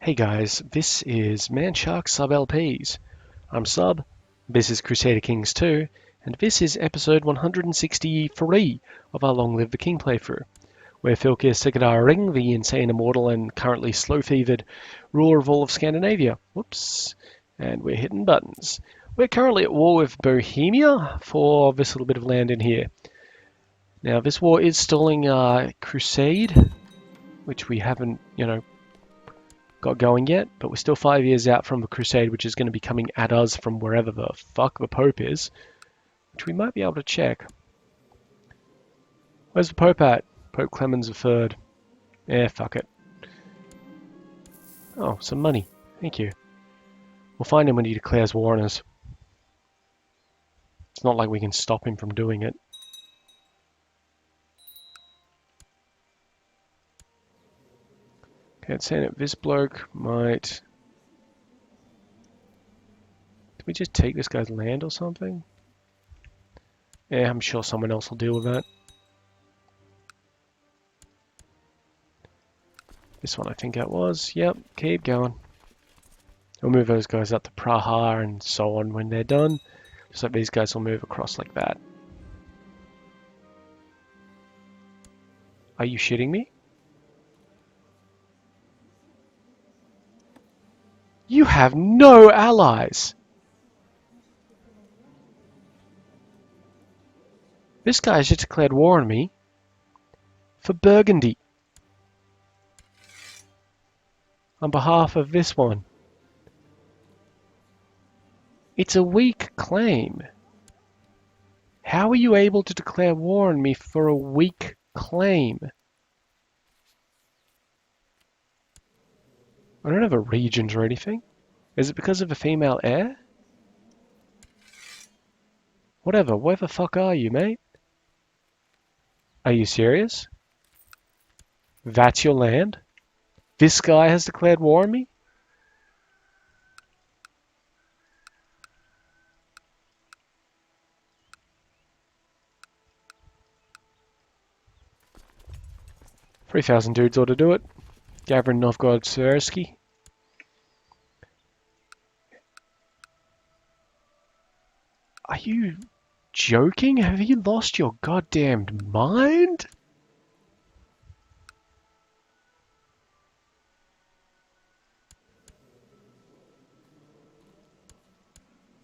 Hey guys, this is Manshark Sub LPs. I'm Sub, this is Crusader Kings II, and this is episode 163 of our Long Live the King playthrough, where Filkir Sigurdarring, the insane immortal and currently slow-fevered ruler of all of Scandinavia. Whoops. And we're hitting buttons. We're currently at war with Bohemia for this little bit of land in here. Now, this war is stalling Crusade, which we haven't, got going yet, but we're still 5 years out from the Crusade, which is going to be coming at us from wherever the fuck the Pope is, which we might be able to check. Where's the Pope at? Pope Clemens III. Fuck it. Oh, some money. Thank you. We'll find him when he declares war on us. It's not like we can stop him from doing it. Okay, it's saying that this bloke might... Did we just take this guy's land or something? Yeah, I'm sure someone else will deal with that. This one I think that was. Yep, keep going. We'll move those guys up to Praha and so on when they're done. Just like these guys will move across like that. Are you shitting me? You have no allies! This guy has just declared war on me for Burgundy. On behalf of this one. It's a weak claim. How are you able to declare war on me for a weak claim? I don't have a regent or anything. Is it because of a female heir? Whatever, where the fuck are you, mate? Are you serious? That's your land? This guy has declared war on me? $3,000 dudes ought to do it. Gavrin Novgorod Seversky. Are you joking? Have you lost your goddamn mind?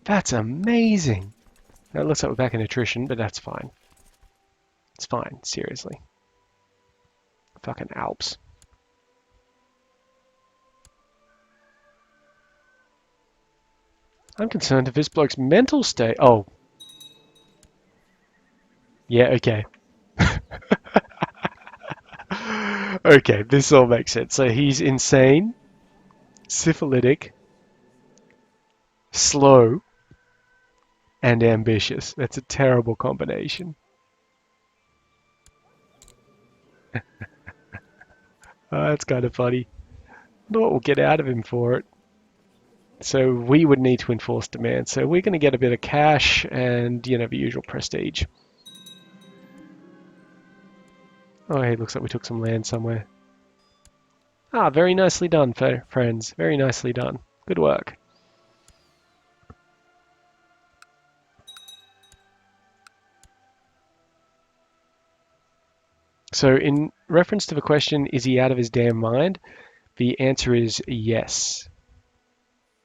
That's amazing. Now it looks like we're back in attrition, but that's fine. It's fine, seriously. Fucking Alps. I'm concerned if this bloke's mental state... Oh. Yeah, okay. Okay, this all makes sense. So he's insane, syphilitic, slow, and ambitious. That's a terrible combination. That's kind of funny. I wonder what we'll get out of him for it. So we would need to enforce demand. So we're going to get a bit of cash and, the usual prestige. Oh, hey, looks like we took some land somewhere. Ah, very nicely done, friends. Very nicely done. Good work. So in reference to the question, is he out of his damn mind? The answer is yes.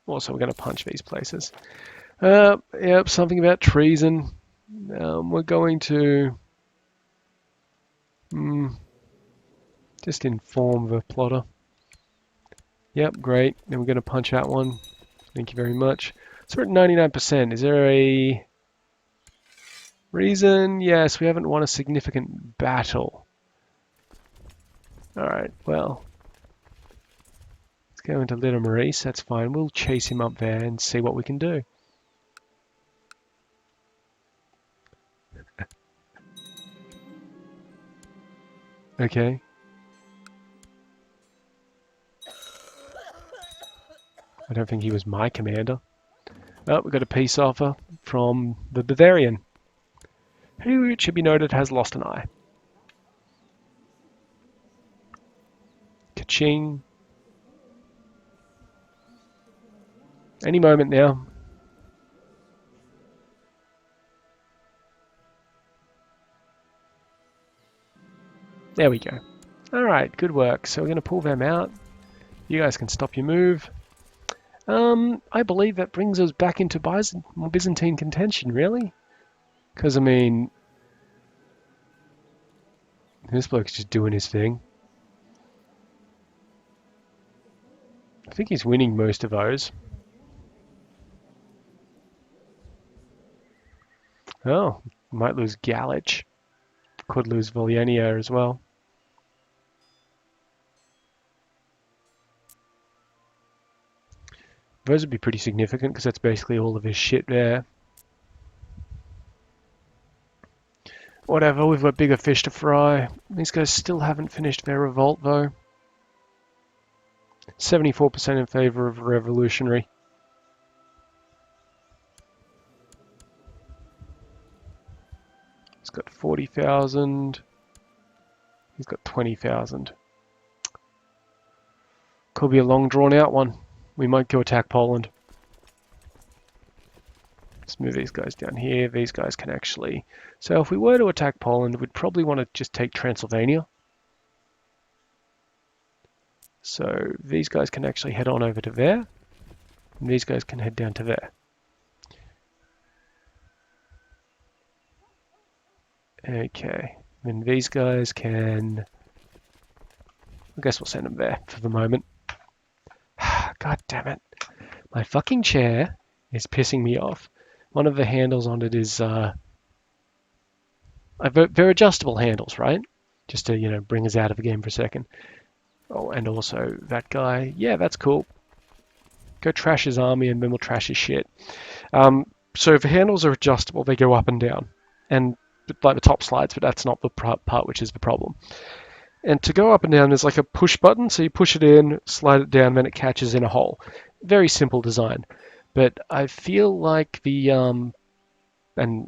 Also, we're going to punch these places. Yep, something about treason. We're going to just inform the plotter. Yep, great. Then we're going to punch out one. Thank you very much. So we're at 99%. Is there a reason? Yes, we haven't won a significant battle. Alright, well. Let's go into Little Maurice. That's fine. We'll chase him up there and see what we can do. Okay. I don't think he was my commander. Oh, we've got a peace offer from the Bavarian, who, it should be noted, has lost an eye. Ka-ching. Any moment now. There we go. Alright, good work. So we're going to pull them out. You guys can stop your move. I believe that brings us back into Byzantine contention, really. Because, I mean, this bloke's just doing his thing. I think he's winning most of those. Oh, might lose Galich. Could lose Volhynia as well. Those would be pretty significant because that's basically all of his shit there. Whatever, we've got bigger fish to fry. These guys still haven't finished their revolt though. 74% in favor of revolutionary. He's got 40,000. He's got 20,000. Could be a long drawn out one. We might go attack Poland. Let's move these guys down here. These guys can actually... So if we were to attack Poland, we'd probably want to just take Transylvania. So these guys can actually head on over to there. And these guys can head down to there. Okay. And these guys can... I guess we'll send them there for the moment. God damn it. My fucking chair is pissing me off. One of the handles on it is... they're adjustable handles, right? Just to, you know, bring us out of the game for a second. Oh, and also that guy. Yeah, that's cool. Go trash his army and then we'll trash his shit. So if the handles are adjustable, they go up and down. And like the top slides, but that's not the part which is the problem. And to go up and down, there's like a push button. So you push it in, slide it down, then it catches in a hole. Very simple design. But I feel like the... and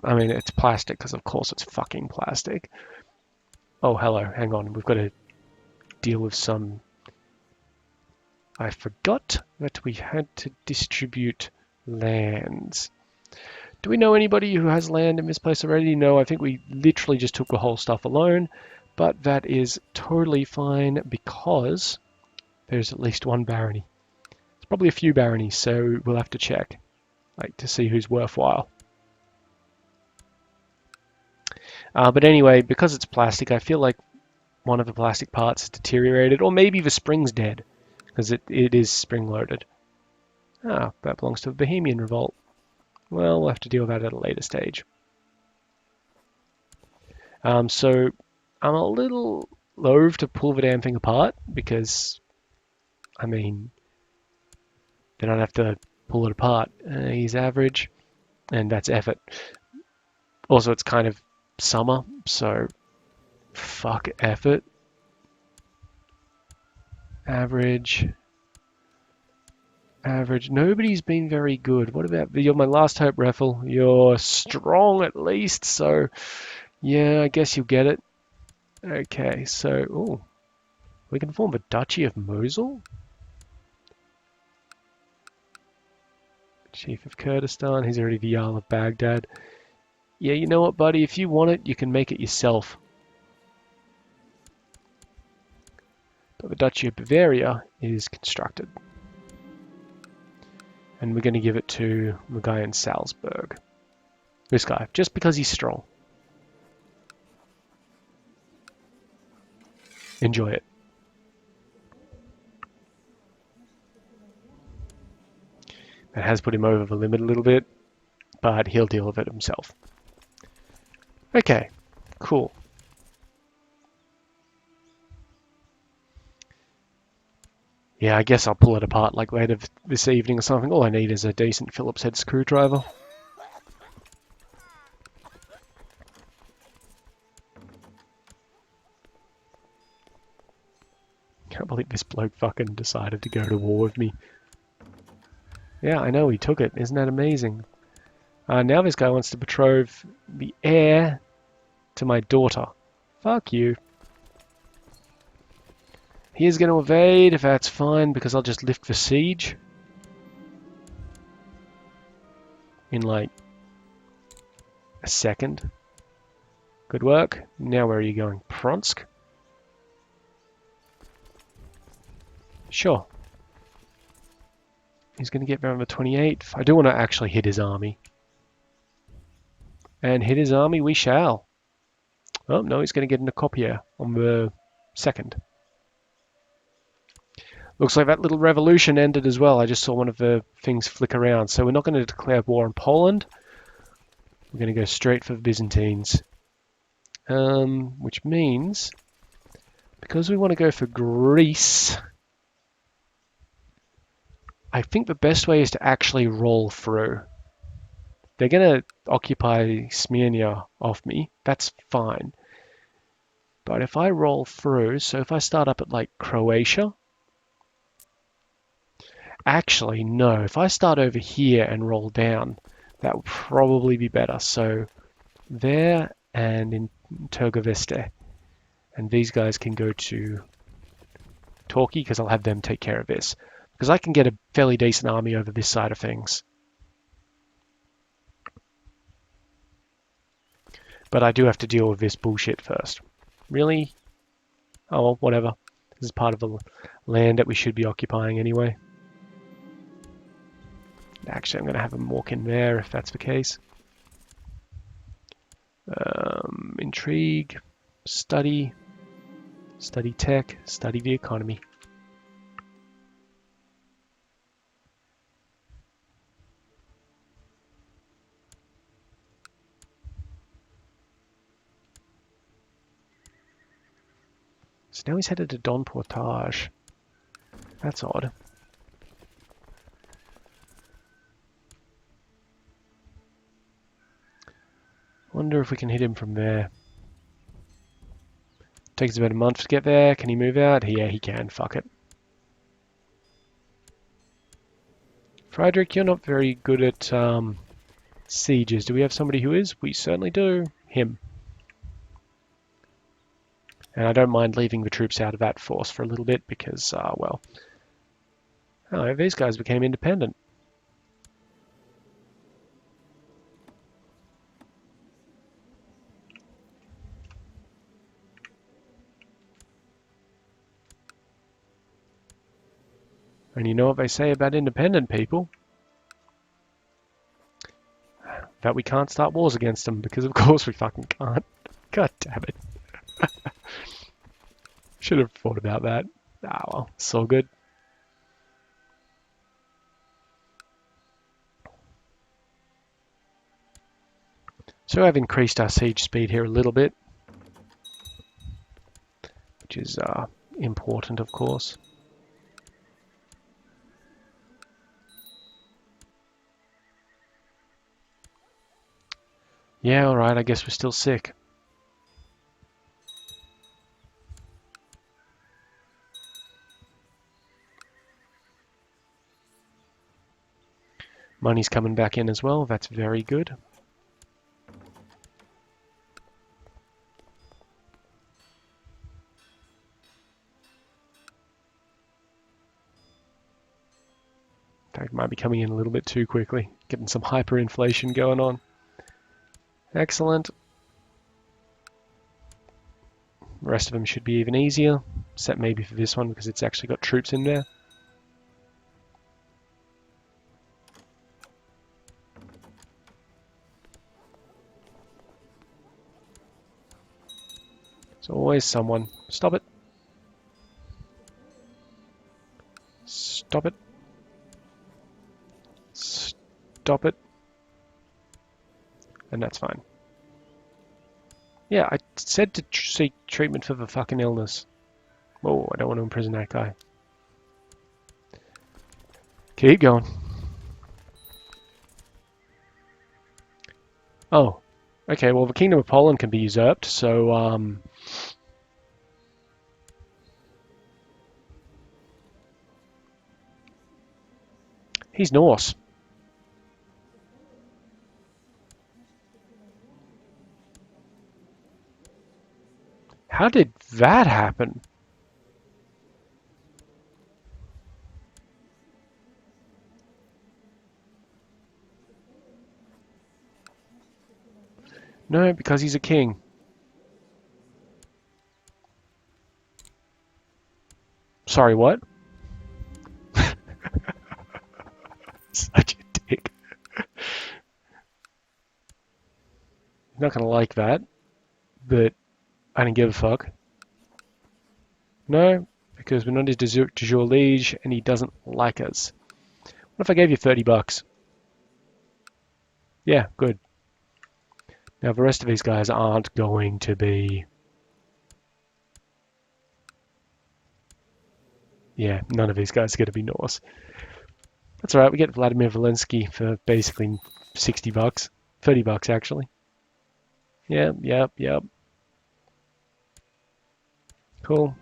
I mean, it's plastic because of course it's fucking plastic. Oh, hello. Hang on. We've got to deal with some... I forgot that we had to distribute lands. Do we know anybody who has land in this place already? No, I think we literally just took the whole stuff alone. But that is totally fine because there's at least one barony. It's probably a few baronies, so we'll have to check, like, to see who's worthwhile. But anyway, because it's plastic, I feel like one of the plastic parts is deteriorated, or maybe the spring's dead, because it is spring-loaded. Ah, that belongs to the Bohemian Revolt. Well, we'll have to deal with that at a later stage. So I'm a little loath to pull the damn thing apart, because, I mean, then I'd have to pull it apart. He's average, and that's effort. Also, it's kind of summer, so fuck effort. Average. Nobody's been very good. What about... You're my last hope, Raffle. You're strong at least, so yeah, I guess you'll get it. Okay, so... Ooh. We can form a Duchy of Mosul? Chief of Kurdistan. He's already the Jarl of Baghdad. Yeah, you know what, buddy? If you want it, you can make it yourself. But the Duchy of Bavaria is constructed. And we're going to give it to the guy in Salzburg. This guy, just because he's strong. Enjoy it. That has put him over the limit a little bit, but he'll deal with it himself. Okay, cool. Yeah, I guess I'll pull it apart like later this evening or something. All I need is a decent Phillips head screwdriver. Can't believe this bloke fucking decided to go to war with me. Yeah, I know, he took it. Isn't that amazing? Now this guy wants to betroth the heir to my daughter. Fuck you. He is going to evade, if that's fine, because I'll just lift the siege. in like a second. Good work. Now where are you going? Pronsk? Sure. He's going to get around the 28th. I do want to actually hit his army. And hit his army we shall. Oh, no, he's going to get into Copier on the 2nd. Looks like that little revolution ended as well. I just saw one of the things flick around. So we're not going to declare war on Poland. We're going to go straight for the Byzantines. Which means, because we want to go for Greece, I think the best way is to actually roll through. They're going to occupy Smyrna off me. That's fine. But if I roll through, so if I start up at like Croatia, actually, no, if I start over here and roll down, that would probably be better. So there and in Turgoviste. And these guys can go to Torquay because I'll have them take care of this. Because I can get a fairly decent army over this side of things. But I do have to deal with this bullshit first. Really? Oh, well, whatever. This is part of the land that we should be occupying anyway. Actually, I'm going to have them walk in there if that's the case. Intrigue, study tech, study the economy. So now he's headed to Don Portage. That's odd. Wonder if we can hit him from there. Takes about a month to get there. Can he move out? Yeah, he can. Fuck it. Friedrich, you're not very good at sieges. Do we have somebody who is? We certainly do. Him. And I don't mind leaving the troops out of that force for a little bit because, well... Oh, these guys became independent. And you know what they say about independent people? That we can't start wars against them, because of course we fucking can't. God damn it. Should have thought about that. Ah well, it's all good. So I've increased our siege speed here a little bit, which is important, of course. Yeah, alright, I guess we're still sick. Money's coming back in as well, that's very good. In fact, it might be coming in a little bit too quickly. Getting some hyperinflation going on. Excellent. The rest of them should be even easier, except maybe for this one because it's actually got troops in there. There's always someone. Stop it. Stop it. Stop it. And that's fine. Yeah, I said to seek treatment for the fucking illness. Oh, I don't want to imprison that guy. Keep going. Oh, okay, well the Kingdom of Poland can be usurped, so, he's Norse. How did that happen? No, because he's a king. Sorry, what? Such a dick. He's not gonna like that, but I don't give a fuck. No, because we're not his de jure liege, and he doesn't like us. What if I gave you 30 bucks? Yeah, good. Now the rest of these guys aren't going to be... Yeah, none of these guys are going to be Norse. That's alright, we get Vladimir Volensky for basically 60 bucks. 30 bucks, actually. Yep. Cool.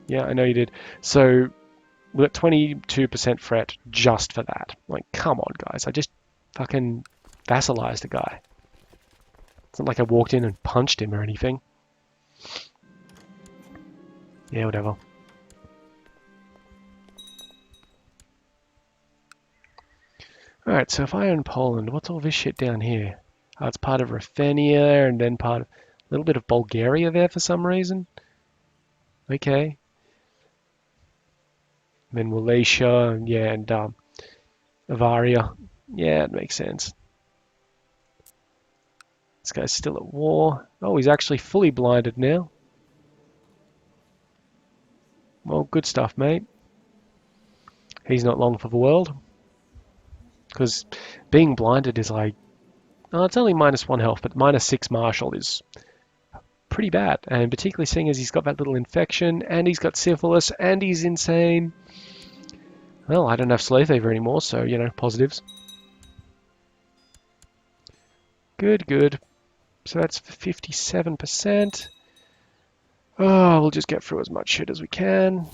Yeah, I know you did. So, we got 22% fret just for that. Like, come on, guys. I just fucking vassalized a guy. It's not like I walked in and punched him or anything. Yeah, whatever. Alright, so if I own Poland, what's all this shit down here? Oh, it's part of Ruthenia and then part of... A little bit of Bulgaria there for some reason. Okay. And then Wallachia, yeah, and Bavaria. Yeah, it makes sense. This guy's still at war. Oh, he's actually fully blinded now. Well, good stuff, mate. He's not long for the world. Because being blinded is like... Oh, it's only -1 health, but -6 martial is pretty bad. And particularly seeing as he's got that little infection, and he's got syphilis, and he's insane. Well, I don't have slave fever anymore, so, you know, positives. Good. So that's 57%. Oh, we'll just get through as much shit as we can.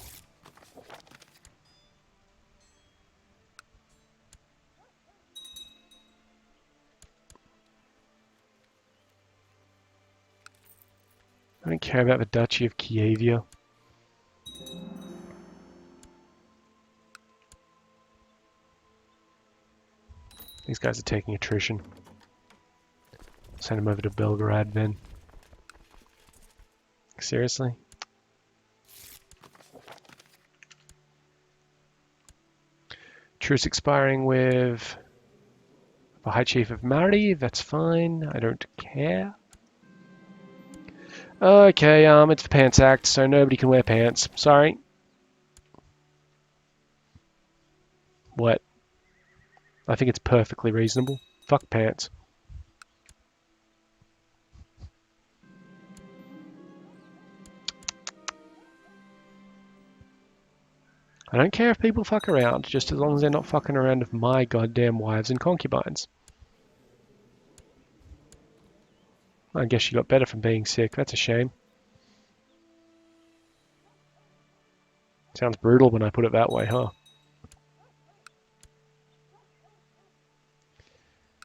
I don't care about the Duchy of Kievia. These guys are taking attrition. Send them over to Belgrade then. Seriously? Truce expiring with the High Chief of Mari. That's fine. I don't care. Okay, it's the Pants Act, so nobody can wear pants. Sorry. What? I think it's perfectly reasonable. Fuck pants. I don't care if people fuck around, just as long as they're not fucking around with my goddamn wives and concubines. I guess she got better from being sick. That's a shame. Sounds brutal when I put it that way, huh?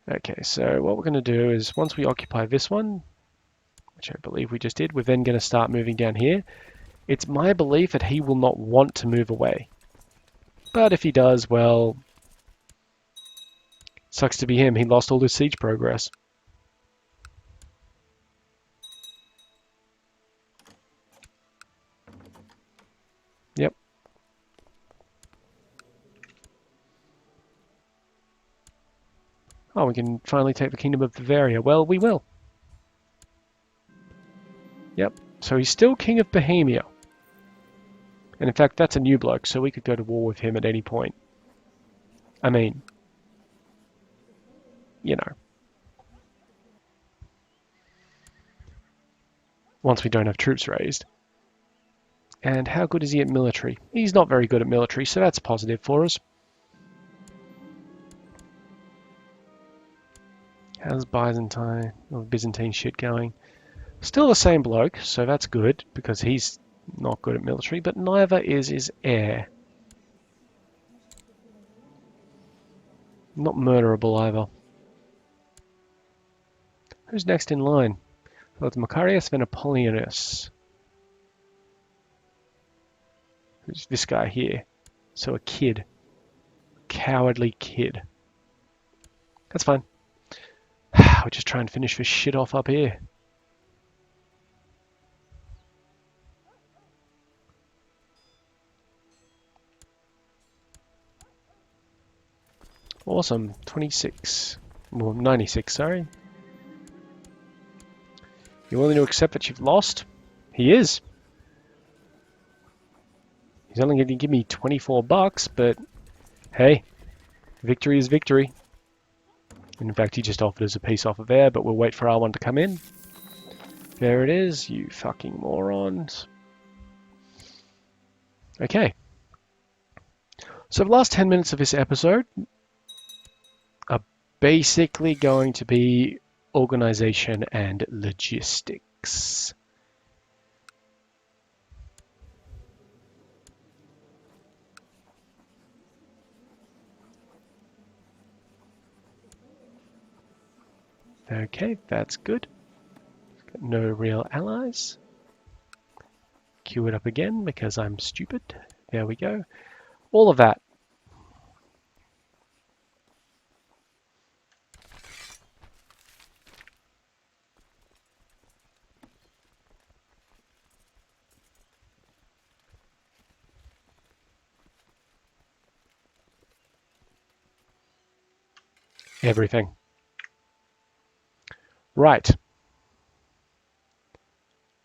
Okay, so what we're going to do is once we occupy this one, which I believe we just did, we're then going to start moving down here. It's my belief that he will not want to move away. But if he does, well, sucks to be him. He lost all his siege progress. Yep. Oh, we can finally take the Kingdom of Bavaria. Well, we will. Yep. So he's still King of Bohemia. And in fact, that's a new bloke, so we could go to war with him at any point. I mean, you know. Once we don't have troops raised. And how good is he at military? He's not very good at military, so that's positive for us. How's Byzantine shit going? Still the same bloke, so that's good, because he's not good at military, but neither is his heir. Not murderable either. Who's next in line? Well, it's Macarius then Apollonius. Who's this guy here? So a kid. Cowardly kid. That's fine. we'll just try and finish this shit off up here. Awesome. 26. Well, 96, sorry. You willing to accept that you've lost? He is. He's only going to give me 24 bucks, but hey, victory is victory. In fact, he just offered us a piece off of there, but we'll wait for R1 to come in. There it is, you fucking morons. Okay. So the last 10 minutes of this episode are basically going to be organization and logistics. Okay, that's good. Got no real allies. Queue it up again because I'm stupid. There we go. All of that. Everything. Right.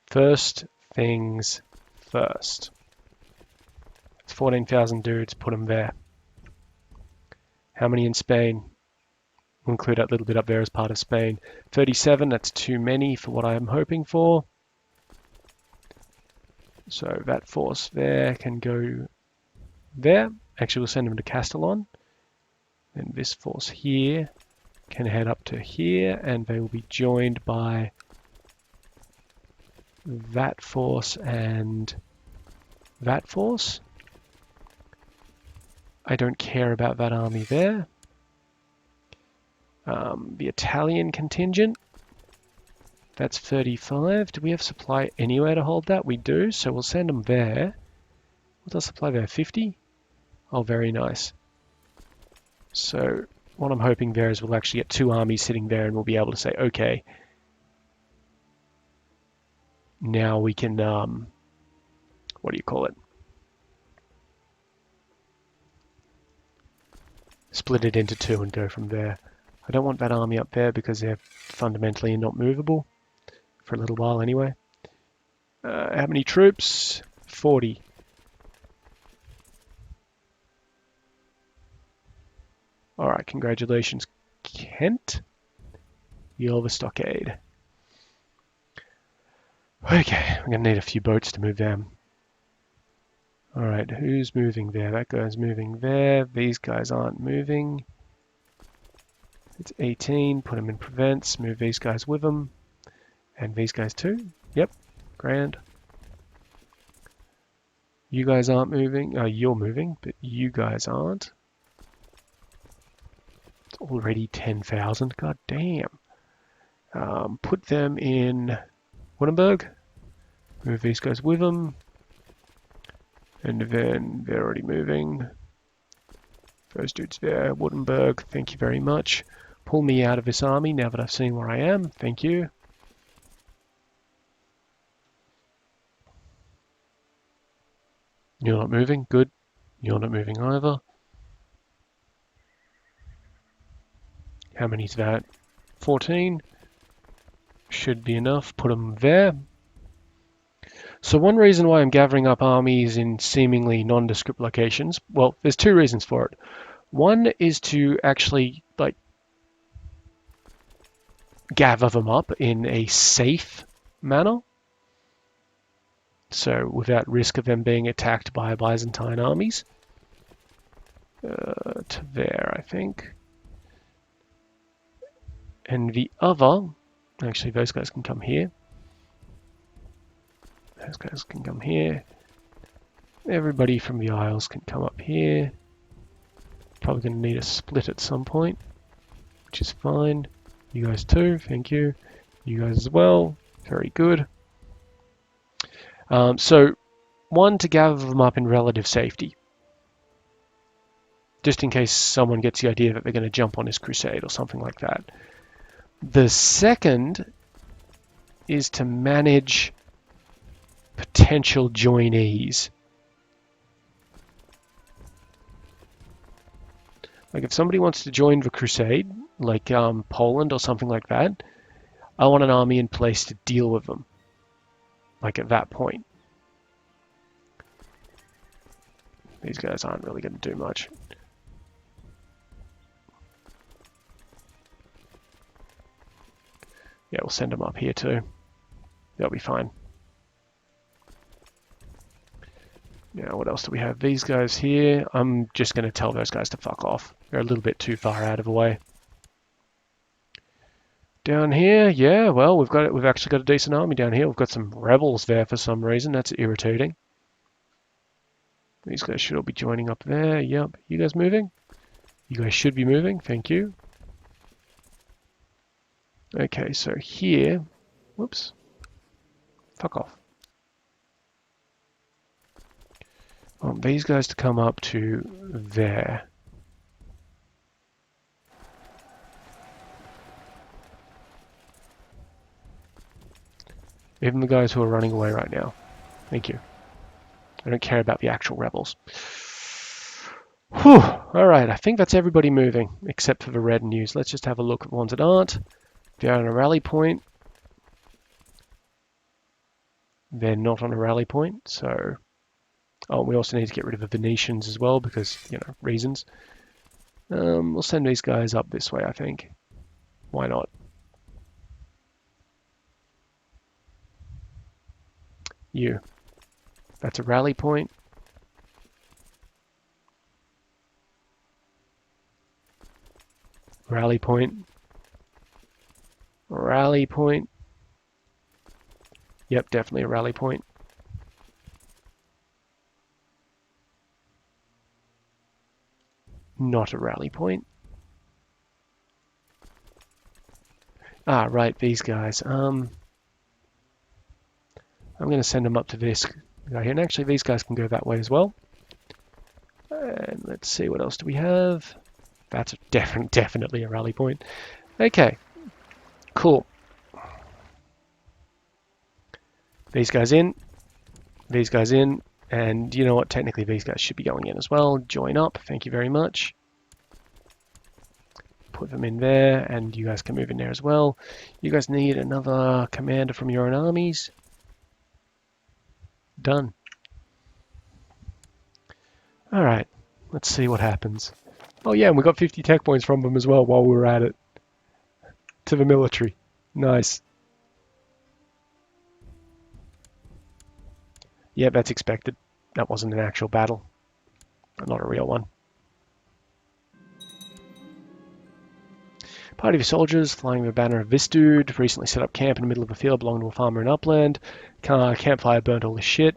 First things first. It's 14,000 dudes, put them there. How many in Spain? We'll include that little bit up there as part of Spain. 37, that's too many for what I'm hoping for. So that force there can go there. Actually, we'll send them to Castellon. And this force here can head up to here, and they will be joined by that force and that force. I don't care about that army there. The Italian contingent, that's 35. Do we have supply anywhere to hold that? We do, so we'll send them there. What's our supply there? 50? Oh, very nice. So what I'm hoping there is we'll actually get two armies sitting there and we'll be able to say, okay, now we can, what do you call it? Split it into two and go from there. I don't want that army up there because they're fundamentally not movable for a little while anyway. How many troops? 40. Alright, congratulations, Kent. You're the stockade. Okay, I'm going to need a few boats to move them. Alright, who's moving there? That guy's moving there. These guys aren't moving. It's 18. Put them in prevents. Move these guys with them. And these guys too. Yep, grand. You guys aren't moving. Oh, you're moving, but you guys aren't. It's already 10,000. God damn. Put them in Wittenberg. Move these guys with them. And then they're already moving. Those dudes there. Wittenberg, thank you very much. Pull me out of this army now that I've seen where I am. Thank you. You're not moving. Good. You're not moving either. How many's that? 14. Should be enough. Put them there. So one reason why I'm gathering up armies in seemingly nondescript locations, well, there's two reasons for it. One is to actually, like, gather them up in a safe manner. So without risk of them being attacked by Byzantine armies. To there, I think. And the other, actually those guys can come here. Those guys can come here. Everybody from the Isles can come up here. Probably going to need a split at some point, which is fine. You guys too, thank you. You guys as well, very good. So, one, to gather them up in relative safety. Just in case someone gets the idea that they're going to jump on this crusade or something like that. The second is to manage potential joinees. Like if somebody wants to join the crusade, like Poland or something like that, I want an army in place to deal with them, like at that point. These guys aren't really going to do much. Yeah, we'll send them up here too. They'll be fine. Now, what else do we have? These guys here. I'm just going to tell those guys to fuck off. They're a little bit too far out of the way. Down here, yeah, well, we've actually got a decent army down here. We've got some rebels there for some reason. That's irritating. These guys should all be joining up there. Yep. You guys moving? You guys should be moving. Thank you. Okay, so here... Whoops. Fuck off. I want these guys to come up to there. Even the guys who are running away right now. Thank you. I don't care about the actual rebels. Whew. Alright, I think that's everybody moving, except for the retinues. Let's just have a look at the ones that aren't. They're on a rally point. They're not on a rally point, so... Oh, we also need to get rid of the Venetians as well, because, you know, reasons. We'll send these guys up this way, I think. Why not? You. That's a rally point. Rally point. Rally point. Yep, definitely a rally point. Not a rally point. Ah, right, these guys. I'm going to send them up to this guy here. And actually, these guys can go that way as well. And let's see, what else do we have? That's definitely a rally point. Okay, cool. These guys in, and you know what? Technically, these guys should be going in as well. Join up. Thank you very much. Put them in there, and you guys can move in there as well. You guys need another commander from your own armies. Done. All right, let's see what happens. Oh yeah, and we got 50 tech points from them as well while we were at it. To the military. Nice. Yeah, that's expected. That wasn't an actual battle. Not a real one. Party of soldiers flying the banner of this dude. Recently set up camp in the middle of a field belonging to a farmer in Upland. Campfire burnt all the shit.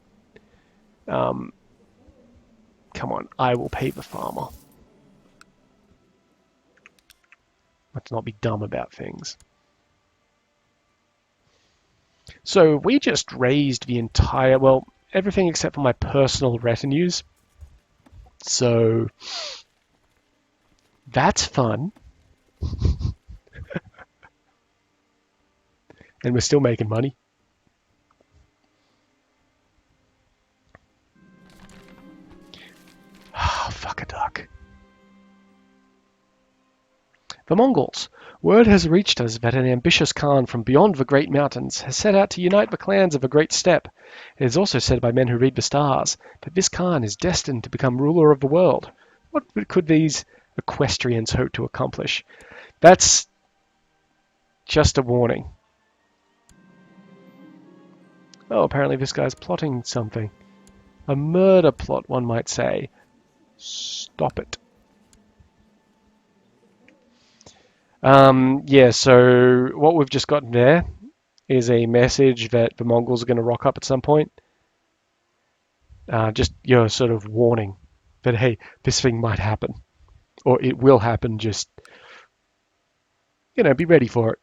Come on, I will pay the farmer. Let's not be dumb about things. So we just raised the entire, well, everything except for my personal retinues. So that's fun. And we're still making money. Oh, fuck a duck. The Mongols. Word has reached us that an ambitious Khan from beyond the Great Mountains has set out to unite the clans of the Great Steppe. It is also said by men who read the stars that this Khan is destined to become ruler of the world. What could these equestrians hope to accomplish? That's just a warning. Oh, apparently this guy's plotting something. A murder plot, one might say. Stop it. Yeah, so what we've just gotten there is a message that the Mongols are going to rock up at some point. Just your sort of warning that, hey, this thing might happen. Or it will happen, just, you know, be ready for it.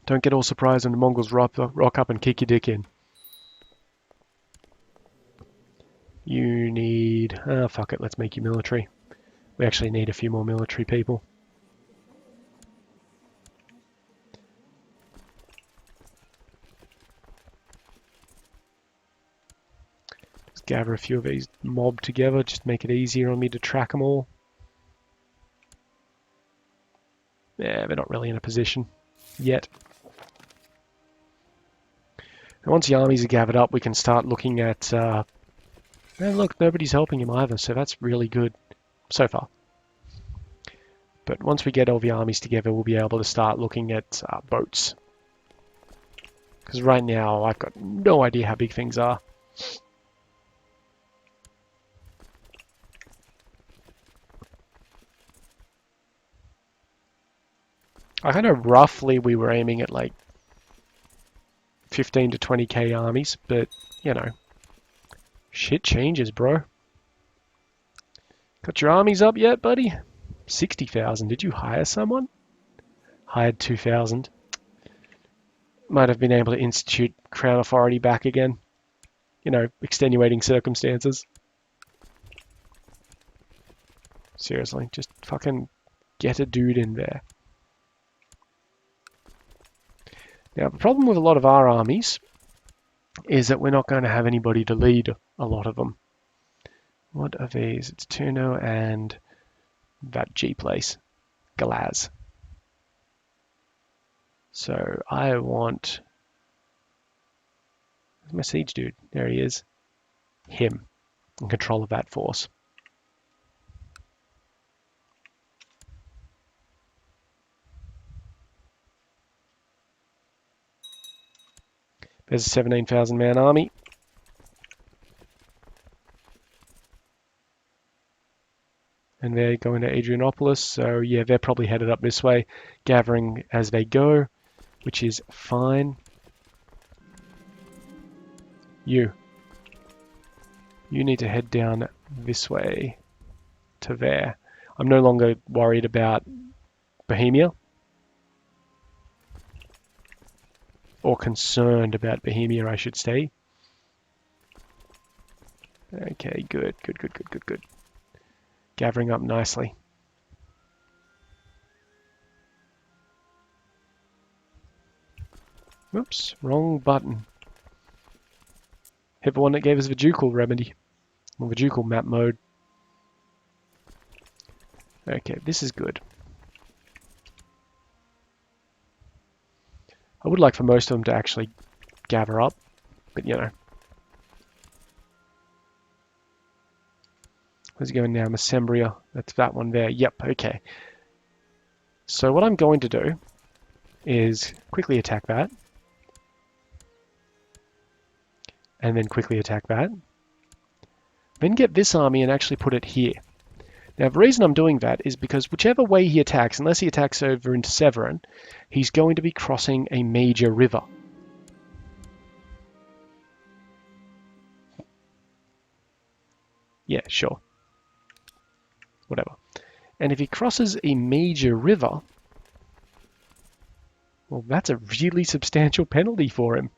Don't get all surprised when the Mongols rock up and kick your dick in. You need... fuck it, let's make you military. We actually need a few more military people. gather a few of these mob together, just make it easier on me to track them all. Yeah, they're not really in a position yet. And once the armies are gathered up, we can start looking at... and look, nobody's helping him either, so that's really good so far. But once we get all the armies together, we'll be able to start looking at boats. Because right now, I've got no idea how big things are. I kind of roughly we were aiming at like 15 to 20k armies, but you know, shit changes, bro. Got your armies up yet, buddy? 60,000. Did you hire someone? Hired 2,000. Might have been able to institute Crown Authority back again. You know, extenuating circumstances. Seriously, just fucking get a dude in there. Now, the problem with a lot of our armies is that we're not going to have anybody to lead a lot of them. What are these? It's Tuno and that G place, Galaz. So I want... Where's my siege dude? There he is. Him. In control of that force. There's a 17,000 man army. And they're going to Adrianopolis, so yeah, they're probably headed up this way, gathering as they go, which is fine. You need to head down this way to there. I'm no longer worried about Bohemia. Or concerned about Bohemia, I should say. Okay, good. Gathering up nicely. Whoops, wrong button. Hit the one that gave us the ducal remedy. Or the ducal map mode. Okay, this is good. I would like for most of them to actually gather up, but you know. Where's it going now? Mesembria. That's that one there. Yep, okay. So what I'm going to do is quickly attack that. And then quickly attack that. Then get this army and actually put it here. Now the reason I'm doing that is because whichever way he attacks, unless he attacks over into Severin, he's going to be crossing a major river. Yeah, sure. Whatever. And if he crosses a major river, well, that's a really substantial penalty for him.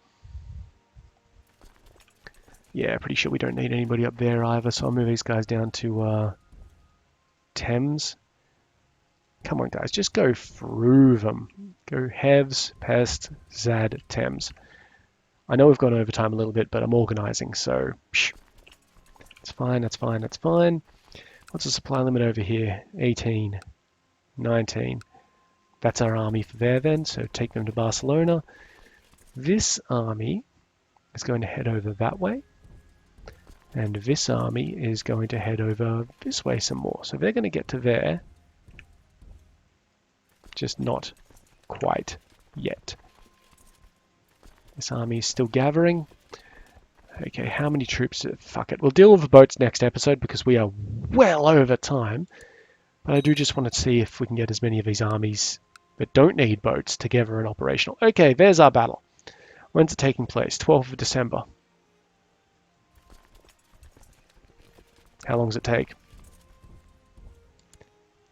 Yeah, pretty sure we don't need anybody up there either, so I'll move these guys down to Thames. Come on, guys, just go through them. Go Hevs, Pest, Zad, Thames. I know we've gone over time a little bit, but I'm organizing, so it's fine, that's fine, that's fine. What's the supply limit over here? 18, 19. That's our army for there then, so take them to Barcelona. This army is going to head over that way. And this army is going to head over this way some more. So they're going to get to there. Just not quite yet. This army is still gathering. Okay, how many troops? Fuck it. We'll deal with the boats next episode because we are well over time. But I do just want to see if we can get as many of these armies that don't need boats together and operational. Okay, there's our battle. When's it taking place? 12th of December. How long does it take?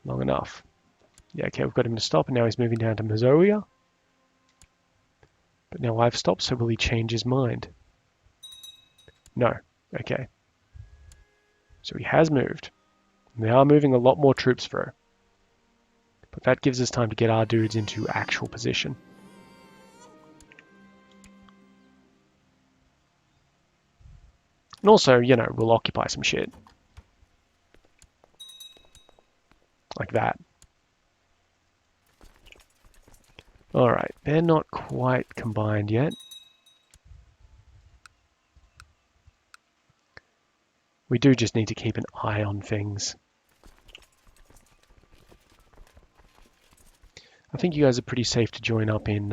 Long enough. Yeah, okay, we've got him to stop, and now he's moving down to Mazoia. But now I've stopped, so will he change his mind? No. Okay. So he has moved. They are moving a lot more troops through. But that gives us time to get our dudes into actual position. And also, you know, we'll occupy some shit. Like that. Alright, they're not quite combined yet. We do just need to keep an eye on things. I think you guys are pretty safe to join up in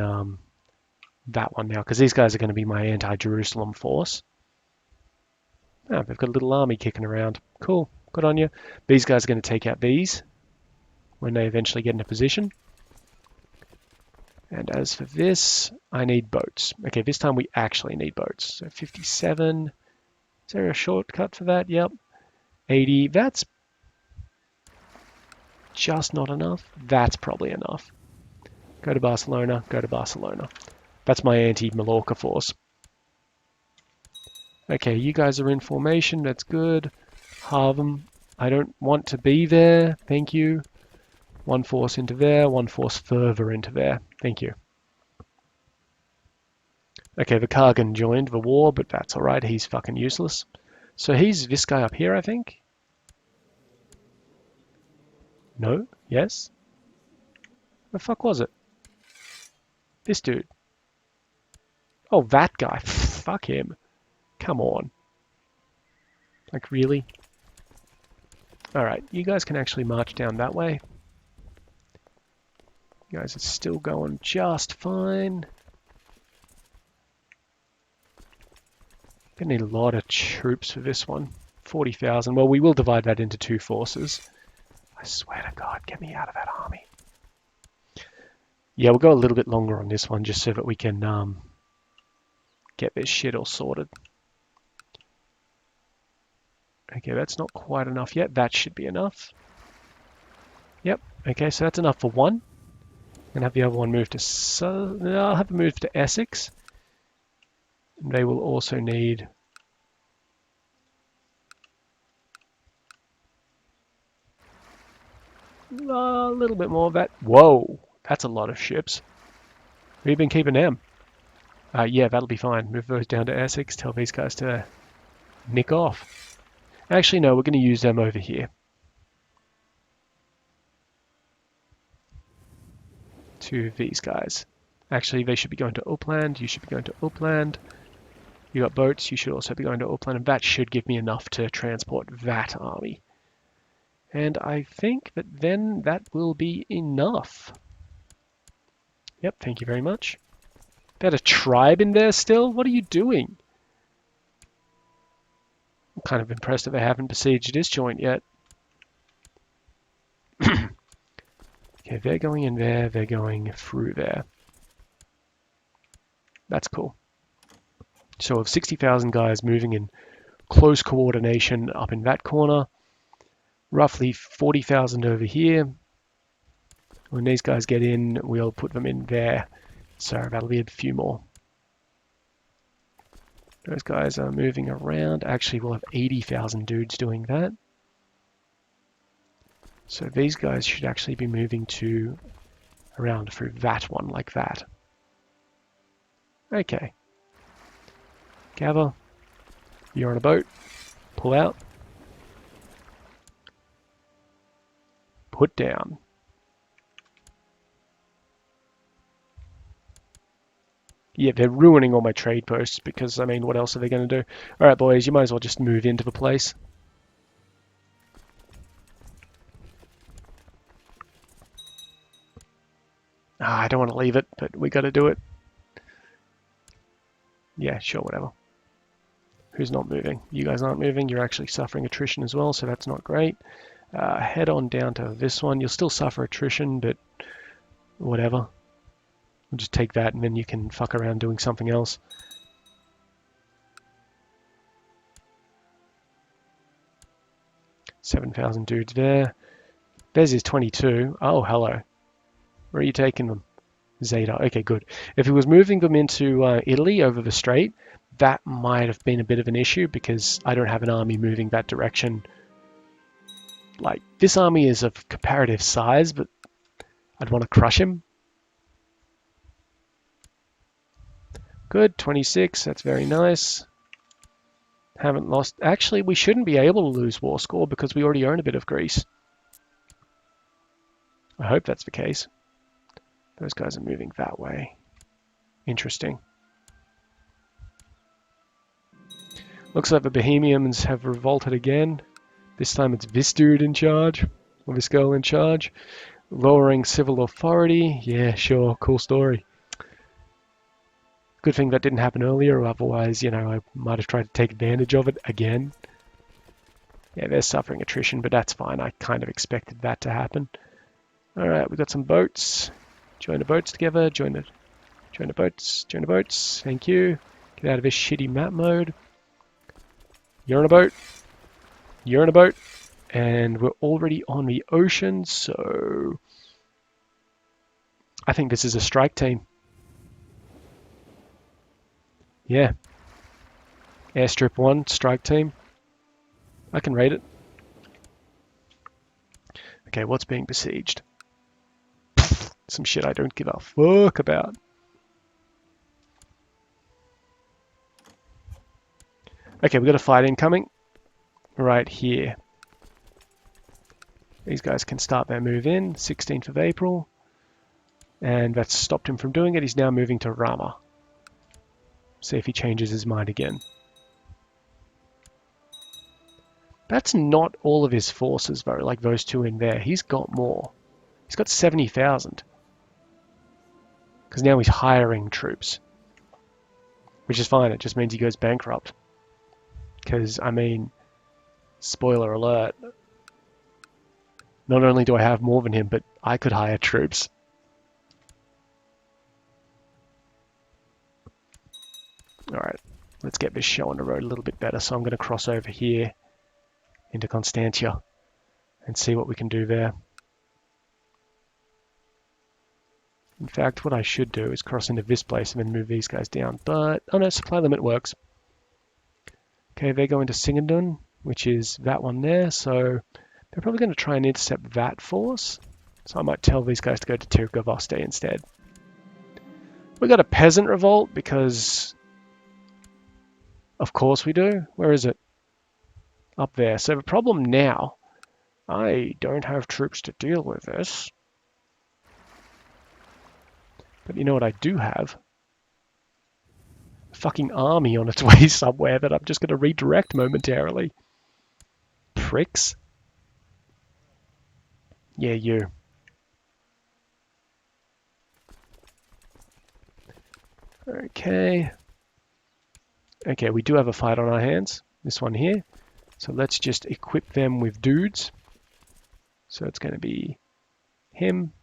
that one now, because these guys are going to be my anti-Jerusalem force. Oh, they've got a little army kicking around. Cool, good on you. These guys are going to take out these when they eventually get into position. And as for this, I need boats. Okay, this time we actually need boats. So 57. Is there a shortcut for that? Yep. 80. That's just not enough. That's probably enough. Go to Barcelona. Go to Barcelona. That's my anti-Mallorca force. Okay, you guys are in formation. That's good. Halve them. I don't want to be there. Thank you. One force into there. One force further into there. Thank you. Okay, the Kargan joined the war, but that's alright. He's fucking useless. So he's this guy up here, I think. No? Yes? The fuck was it? This dude. Oh, that guy. Fuck him. Come on. Like, really? Alright, you guys can actually march down that way. You guys are still going just fine. Gonna need a lot of troops for this one. 40,000. Well, we will divide that into two forces. I swear to God, get me out of that army. Yeah, we'll go a little bit longer on this one just so that we can get this shit all sorted. Okay, that's not quite enough yet. That should be enough. Yep. Okay, so that's enough for one. I'm gonna have the other one move to I'll have it move to Essex. And they will also need a little bit more of that. Whoa, that's a lot of ships. We've been keeping them. Yeah, that'll be fine. Move those down to Essex. Tell these guys to nick off. Actually, no, we're going to use them over here. To these guys. Actually, they should be going to Uppland. You should be going to Uppland. You got boats. You should also be going to Uppland. And that should give me enough to transport that army. And I think that then that will be enough. Yep, thank you very much. Got a tribe in there still? What are you doing? I'm kind of impressed that they haven't besieged this joint yet. Okay, they're going in there, they're going through there. That's cool. So of 60,000 guys moving in close coordination up in that corner, roughly 40,000 over here. When these guys get in, we'll put them in there. So that'll be a few more. Those guys are moving around. Actually, we'll have 80,000 dudes doing that. So these guys should actually be moving to around through that one, like that. Okay. Gather. You're on a boat. Pull out. Put down. Yeah, they're ruining all my trade posts because, I mean, what else are they going to do? Alright, boys, you might as well just move into the place. I don't want to leave it, but we got to do it. Yeah, sure, whatever. Who's not moving? You guys aren't moving. You're actually suffering attrition as well, so that's not great. Head on down to this one. You'll still suffer attrition, but whatever. We'll just take that, and then you can fuck around doing something else. $7,000 dudes there. There's his 22. Oh, hello. Where are you taking them? Zeta. Okay, good. If he was moving them into Italy over the strait, that might have been a bit of an issue because I don't have an army moving that direction. Like, this army is of comparative size, but I'd want to crush him. Good, 26. That's very nice. Haven't lost. Actually, we shouldn't be able to lose war score because we already own a bit of Greece. I hope that's the case. Those guys are moving that way. Interesting. Looks like the Bohemians have revolted again. This time it's this dude in charge, or this girl in charge. Lowering civil authority. Yeah, sure, cool story. Good thing that didn't happen earlier, otherwise, you know, I might have tried to take advantage of it again. Yeah, they're suffering attrition, but that's fine. I kind of expected that to happen. Alright, we've got some boats. Join the boats together. Join the boats. Join the boats. Thank you. Get out of this shitty map mode. You're on a boat. You're on a boat. And we're already on the ocean, so I think this is a strike team. Yeah. Airstrip 1, strike team. I can rate it. Okay, what's being besieged? Some shit I don't give a fuck about. Okay, we've got a fight incoming. Right here. These guys can start their move in, 16th of April. And that's stopped him from doing it. He's now moving to Rama. See if he changes his mind again. That's not all of his forces, though, like those two in there. He's got more. He's got 70,000. Because now he's hiring troops. Which is fine, it just means he goes bankrupt. Because, I mean, spoiler alert, not only do I have more than him, but I could hire troops. Alright, let's get this show on the road a little bit better. So I'm going to cross over here into Constantia and see what we can do there. In fact, what I should do is cross into this place and then move these guys down. But, oh no, supply limit works. Okay, they go into Singandun, which is that one there. So they're probably going to try and intercept that force. So I might tell these guys to go to Tirgavaste instead. We got a peasant revolt because, of course we do. Where is it? Up there. So the problem now, I don't have troops to deal with this. But you know what I do have? A fucking army on its way somewhere that I'm just going to redirect momentarily. Pricks. Yeah, you. Okay. Okay, we do have a fight on our hands. This one here. So let's just equip them with dudes. So it's going to be him.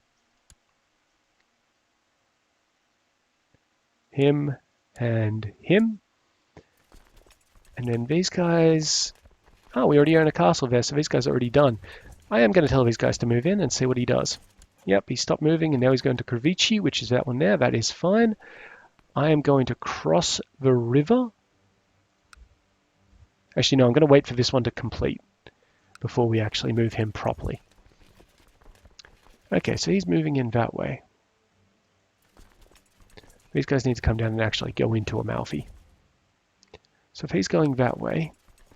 Him and him. And then these guys... Oh, we already own a castle there, so these guys are already done. I am going to tell these guys to move in and see what he does. Yep, he stopped moving and now he's going to Kravici, which is that one there. That is fine. I am going to cross the river. Actually, no, I'm going to wait for this one to complete before we actually move him properly. Okay, so he's moving in that way. These guys need to come down and actually go into Amalfi. So if he's going that way,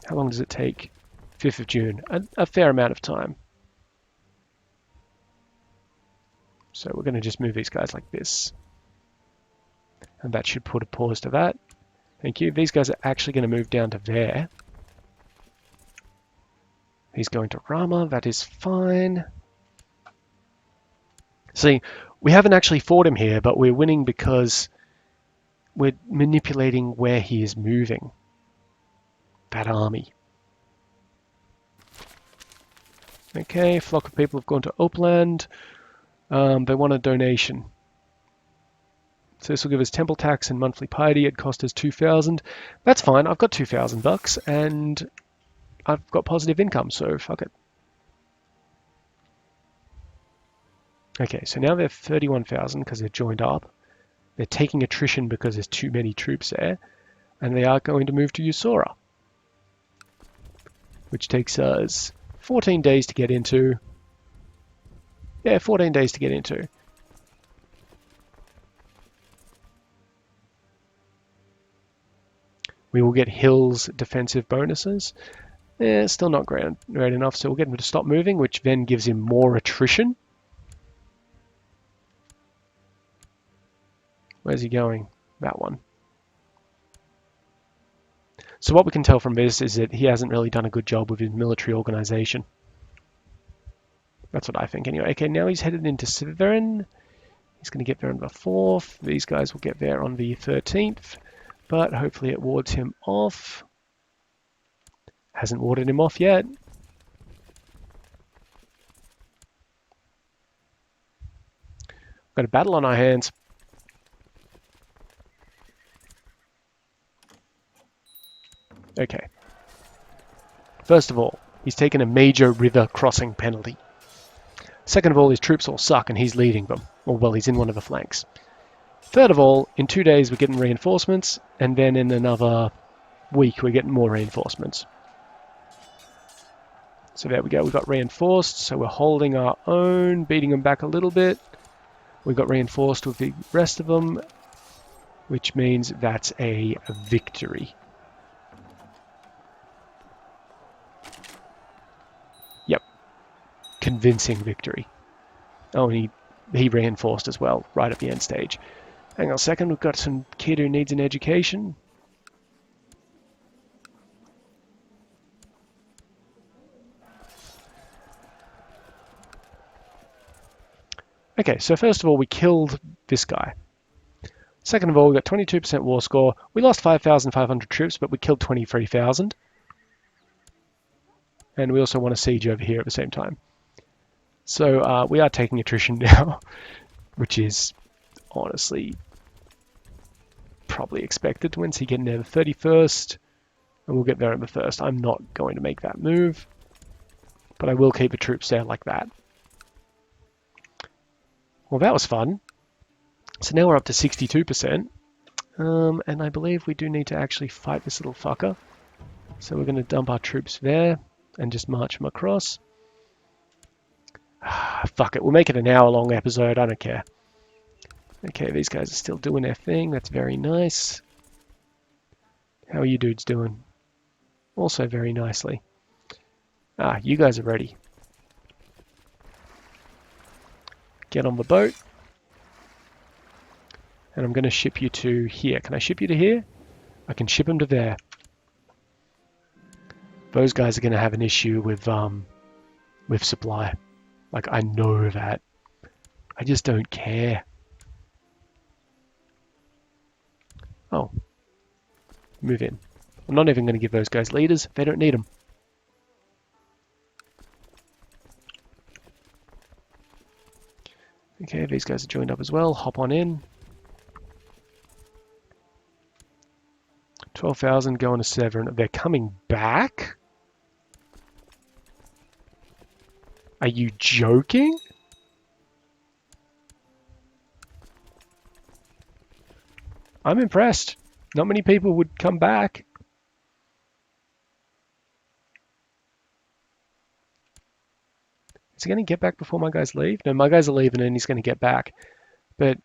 how long does it take? 5th of June, a fair amount of time. So we're going to just move these guys like this. And that should put a pause to that. Thank you. These guys are actually going to move down to there. He's going to Rama. That is fine. See, we haven't actually fought him here, but we're winning because we're manipulating where he is moving. That army. Okay, flock of people have gone to Opland. They want a donation. So this will give us temple tax and monthly piety. It cost us 2,000. That's fine. I've got 2,000 bucks and I've got positive income, so fuck it. Okay, so now they're 31,000 because they're joined up. They're taking attrition because there's too many troops there. And they are going to move to Usora, which takes us 14 days to get into. Yeah, 14 days to get into. We will get Hill's defensive bonuses. Still not great enough, so we'll get him to stop moving, which then gives him more attrition. Where's he going? That one. So what we can tell from this is that he hasn't really done a good job with his military organization. That's what I think anyway. Okay, now he's headed into Severin. He's going to get there on the 4th. These guys will get there on the 13th. But hopefully it wards him off. Hasn't warded him off yet. We've got a battle on our hands. Okay. First of all, he's taken a major river crossing penalty. Second of all, his troops all suck and he's leading them. Or, well, he's in one of the flanks. Third of all, in 2 days we're getting reinforcements, and then in another week we're getting more reinforcements. So there we go, we got reinforced, so we're holding our own, beating them back a little bit. We got reinforced with the rest of them, which means that's a victory. Yep, convincing victory. Oh, and he reinforced as well, right at the end stage. Hang on a second, we've got some kid who needs an education. Okay, so first of all, we killed this guy. Second of all, we got 22% war score. We lost 5,500 troops, but we killed 23,000. And we also won a siege over here at the same time. So we are taking attrition now, which is honestly probably expected. When's he getting there? The 31st, and we'll get there on the 1st. I'm not going to make that move, but I will keep the troops there like that. Well, that was fun. So now we're up to 62%. And I believe we do need to actually fight this little fucker. So we're going to dump our troops there and just march them across. Fuck it, we'll make it an hour-long episode. I don't care. Okay, these guys are still doing their thing. That's very nice. How are you dudes doing? Also very nicely. You guys are ready. Get on the boat. And I'm going to ship you to here. Can I ship you to here? I can ship them to there. Those guys are going to have an issue with supply. Like, I know that. I just don't care. Oh. Move in. I'm not even going to give those guys leaders. They don't need them. Okay, these guys are joined up as well. Hop on in. 12,000 going to Severn. They're coming back? Are you joking? I'm impressed. Not many people would come back. Is he going to get back before my guys leave? No, my guys are leaving and he's going to get back. But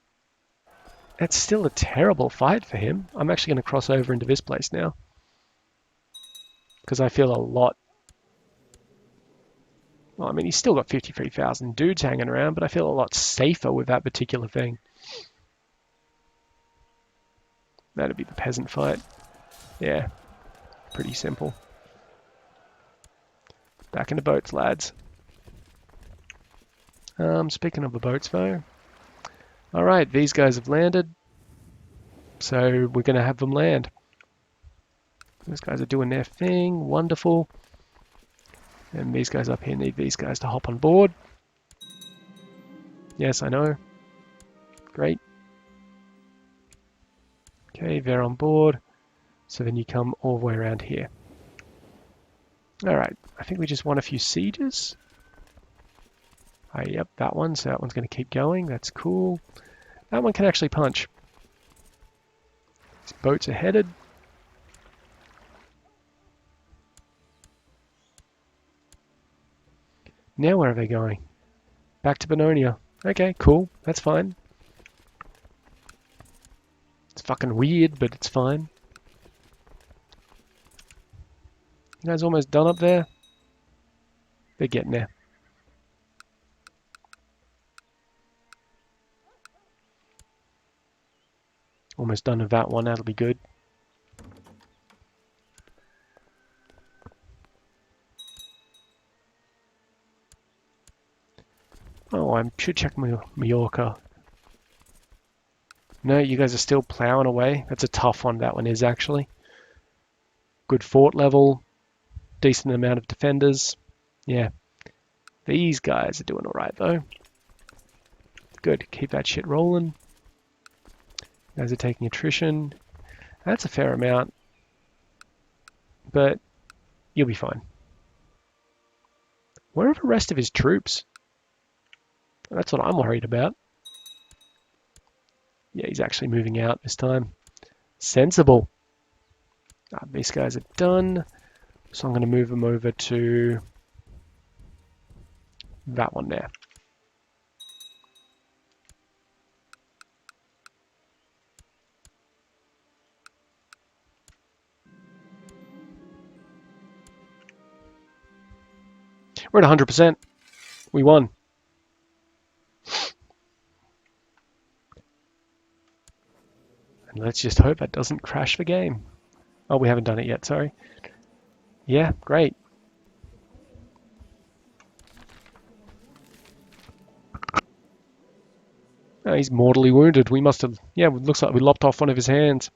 it's still a terrible fight for him. I'm actually going to cross over into this place now. Because I feel a lot... Well, I mean, he's still got 53,000 dudes hanging around, but I feel a lot safer with that particular thing. That'd be the peasant fight. Yeah, pretty simple. Back in the boats, lads. Speaking of the boats, though. Alright, these guys have landed. So we're going to have them land. Those guys are doing their thing. Wonderful. And these guys up here need these guys to hop on board. Yes, I know. Great. Okay, they're on board. So then you come all the way around here. Alright, I think we just won a few sieges. Yep, that one. So that one's going to keep going. That's cool. That one can actually punch. These boats are headed. Now where are they going? Back to Bennonia. Okay, cool. That's fine. It's fucking weird, but it's fine. You guys almost done up there? They're getting there. Almost done with that one, that'll be good. Oh, I should check my Mallorca. No, you guys are still plowing away. That's a tough one, that one is actually. Good fort level, decent amount of defenders. Yeah, these guys are doing alright though. Good, keep that shit rolling. You guys are taking attrition. That's a fair amount, but you'll be fine. Where are the rest of his troops? That's what I'm worried about. Yeah, he's actually moving out this time. Sensible. These guys are done. So I'm going to move them over to that one there. We're at 100%. We won. And let's just hope that doesn't crash the game. Oh, we haven't done it yet, sorry. Yeah, great. Oh, he's mortally wounded. We must have... Yeah, it looks like we lopped off one of his hands.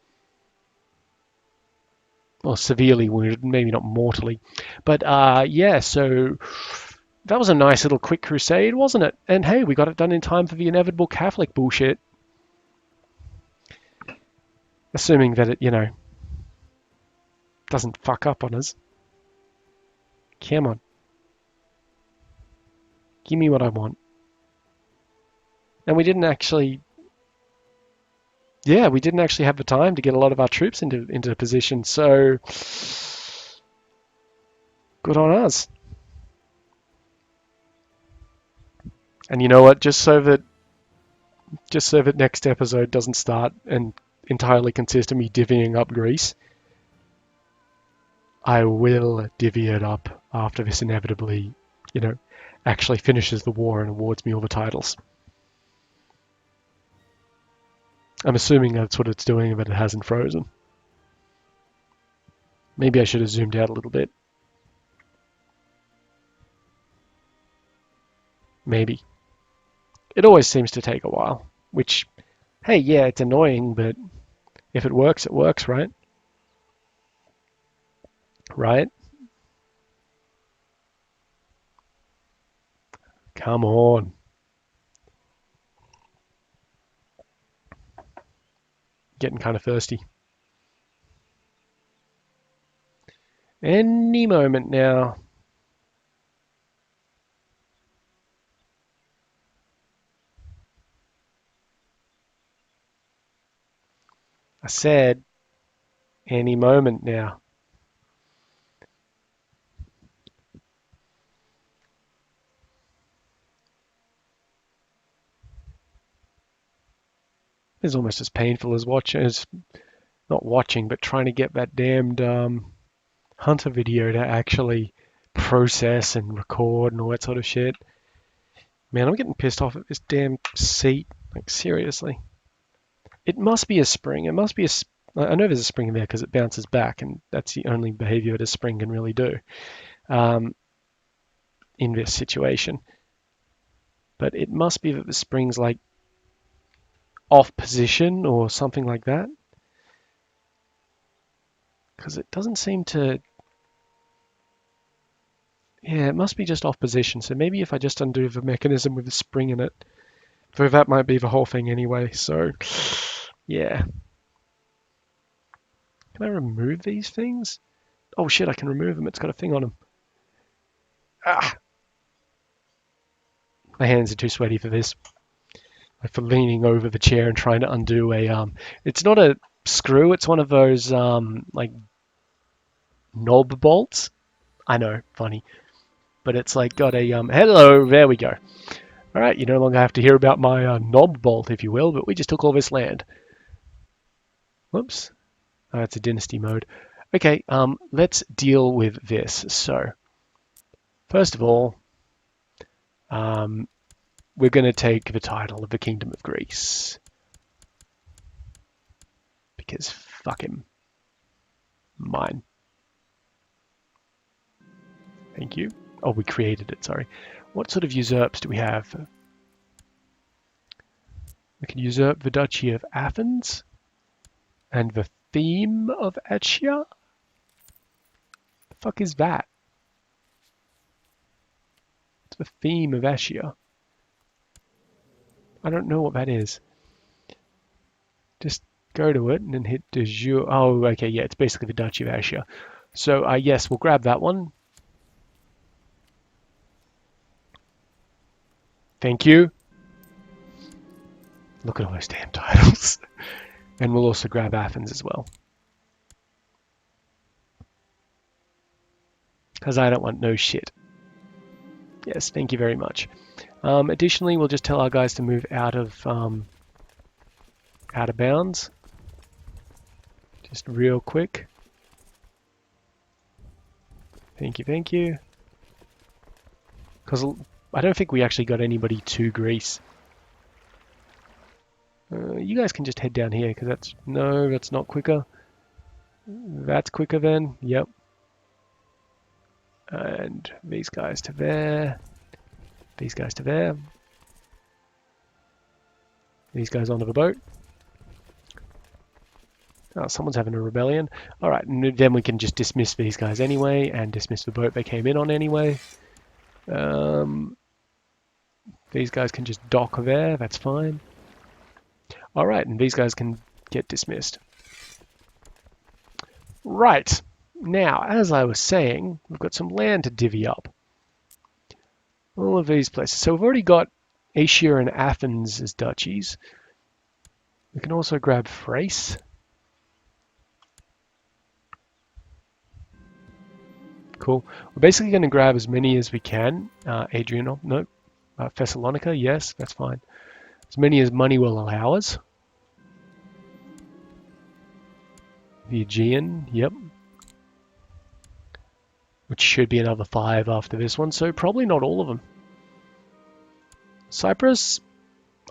Well, severely wounded, maybe not mortally. But yeah, so that was a nice little quick crusade, wasn't it? And hey, we got it done in time for the inevitable Catholic bullshit. Assuming that it, doesn't fuck up on us. Come on. Give me what I want. And we didn't actually... Yeah, we didn't actually have the time to get a lot of our troops into position, so... Good on us. And you know what? Just so that next episode doesn't start and entirely consist of me divvying up Greece, I will divvy it up after this inevitably, actually finishes the war and awards me all the titles. I'm assuming that's what it's doing, but it hasn't frozen. Maybe I should have zoomed out a little bit. Maybe. It always seems to take a while, which, hey, yeah, it's annoying, but if it works, right? Right? Come on. Getting kind of thirsty. Any moment now. I said any moment now. It's almost as painful as not watching, but trying to get that damned hunter video to actually process and record and all that sort of shit. Man, I'm getting pissed off at this damn seat. Like, seriously. It must be a spring. It must be I know there's a spring in there because it bounces back, and that's the only behavior that a spring can really do in this situation. But it must be that the spring's like off position or something like that. Because it doesn't seem to... Yeah, it must be just off position. So maybe if I just undo the mechanism with the spring in it, though that might be the whole thing anyway. So, yeah. Can I remove these things? Oh shit, I can remove them. It's got a thing on them. Ah! My hands are too sweaty for this. Like for leaning over the chair and trying to undo a... It's not a screw, it's one of those, like, knob bolts. I know, funny. But it's like got a... Hello, there we go. Alright, you no longer have to hear about my knob bolt, if you will, but we just took all this land. Whoops. Oh, it's a dynasty mode. Okay, let's deal with this. So, first of all, um, we're going to take the title of the Kingdom of Greece. Because fuck him. Mine. Thank you. Oh, we created it, sorry. What sort of usurps do we have? We can usurp the Duchy of Athens and the theme of Achaia? The fuck is that? It's the theme of Achaia. I don't know what that is. Just go to it and then hit de jure. Oh, okay, yeah, it's basically the Duchy of Achaia. So, yes, we'll grab that one. Thank you. Look at all those damn titles. And we'll also grab Athens as well. Because I don't want no shit. Yes, thank you very much. Additionally, we'll just tell our guys to move out of bounds. Just real quick. Thank you, thank you. Because I don't think we actually got anybody to Greece. You guys can just head down here, because that's... No, that's not quicker. That's quicker then. Yep. And these guys to there. These guys to there. These guys onto the boat. Oh, someone's having a rebellion. Alright, and then we can just dismiss these guys anyway, and dismiss the boat they came in on anyway. These guys can just dock there, that's fine. Alright, and these guys can get dismissed. Right, now, as I was saying, we've got some land to divvy up. All of these places. So we've already got Asia and Athens as duchies. We can also grab Thrace. Cool. We're basically going to grab as many as we can. Adrianople, no. Thessalonica, yes, that's fine. As many as money will allow us. The Aegean, yep. Which should be another 5 after this one, so probably not all of them. Cyprus,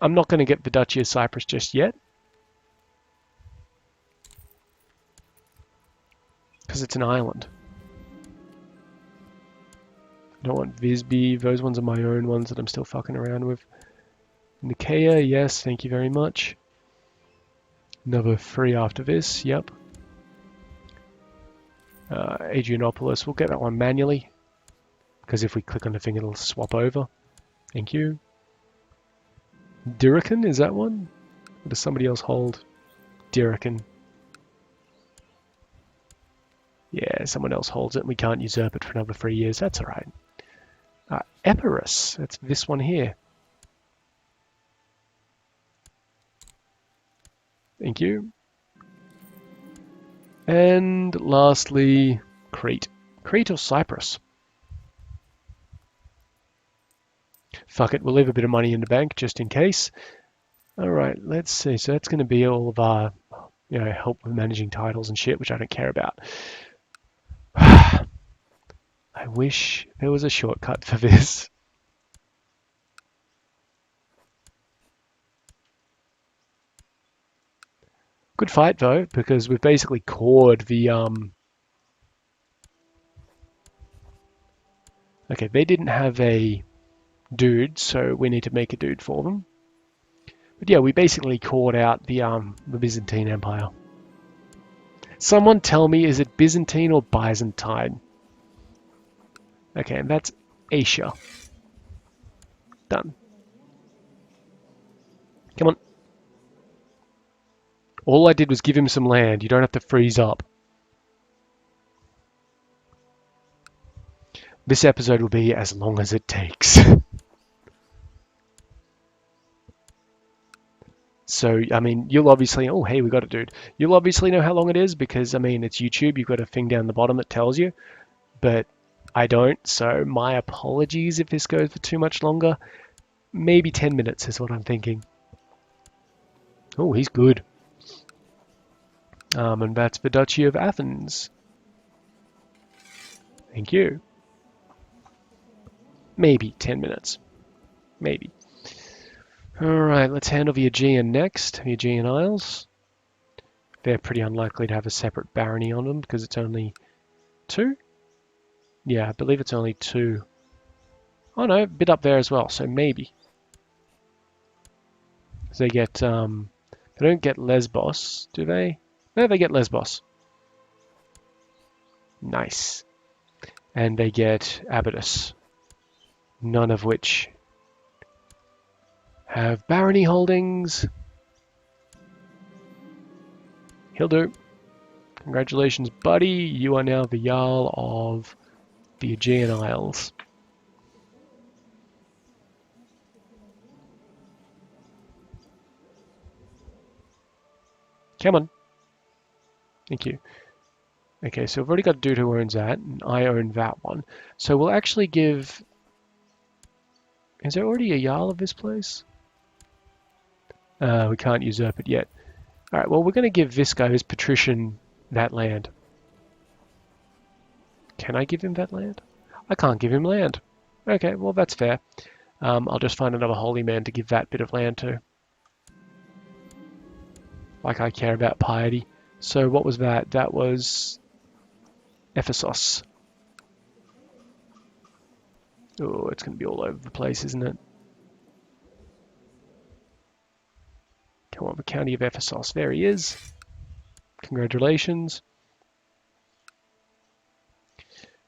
I'm not going to get the Duchy of Cyprus just yet. Because it's an island. I don't want Visby. Those ones are my own ones that I'm still fucking around with. Nicaea, yes, thank you very much. Another 3 after this, yep. Adrianopolis, we'll get that one manually. Because if we click on the thing, it'll swap over. Thank you. Dyrrhachium, is that one? Or does somebody else hold Dyrrhachium? Yeah, someone else holds it and we can't usurp it for another 3 years. That's alright. Epirus, that's this one here. Thank you. And lastly, Crete. Crete or Cyprus? Fuck it, we'll leave a bit of money in the bank just in case. Alright, let's see. So that's going to be all of our, help with managing titles and shit, which I don't care about. I wish there was a shortcut for this. Good fight though, because we've basically cored the Okay, they didn't have a dude, so we need to make a dude for them. But yeah, we basically cored out the Byzantine Empire. Someone tell me, is it Byzantine or Byzantine? Okay, and that's Asia. Done. Come on. All I did was give him some land. You don't have to freeze up. This episode will be as long as it takes. So, I mean, you'll obviously... Oh, hey, we got it, dude. You'll obviously know how long it is because, I mean, it's YouTube. You've got a thing down the bottom that tells you. But I don't, so my apologies if this goes for too much longer. Maybe 10 minutes is what I'm thinking. Oh, he's good. And that's the Duchy of Athens. Thank you. Maybe 10 minutes. Maybe. Alright, let's handle the Aegean next. The Aegean Isles. They're pretty unlikely to have a separate barony on them because it's only 2? Yeah, I believe it's only 2. Oh no, a bit up there as well, so maybe. So they get, they don't get Lesbos, do they? No, they get Lesbos. Nice. And they get Abydos. None of which have barony holdings. He'll do. Congratulations, buddy. You are now the Jarl of the Aegean Isles. Come on. Thank you. Okay, so we've already got a dude who owns that, and I own that one. So we'll actually give... Is there already a Jarl of this place? We can't usurp it yet. Alright, well, we're going to give this guy who's patrician that land. Can I give him that land? I can't give him land. Okay, well, that's fair. I'll just find another holy man to give that bit of land to. Like I care about piety. So what was that? That was Ephesus. Oh, it's going to be all over the place, isn't it? Come on, the county of Ephesus. There he is. Congratulations.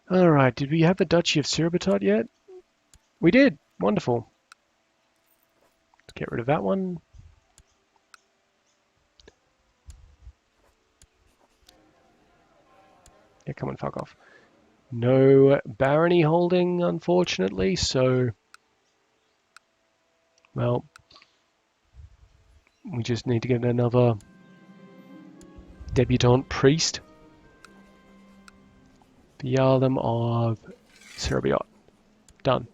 Alright, did we have the Duchy of Suribatot yet? We did. Wonderful. Let's get rid of that one. Yeah, come on, fuck off. No barony holding, unfortunately, so... Well... We just need to get another... debutante priest. The Jarldom of Suribatot. Done.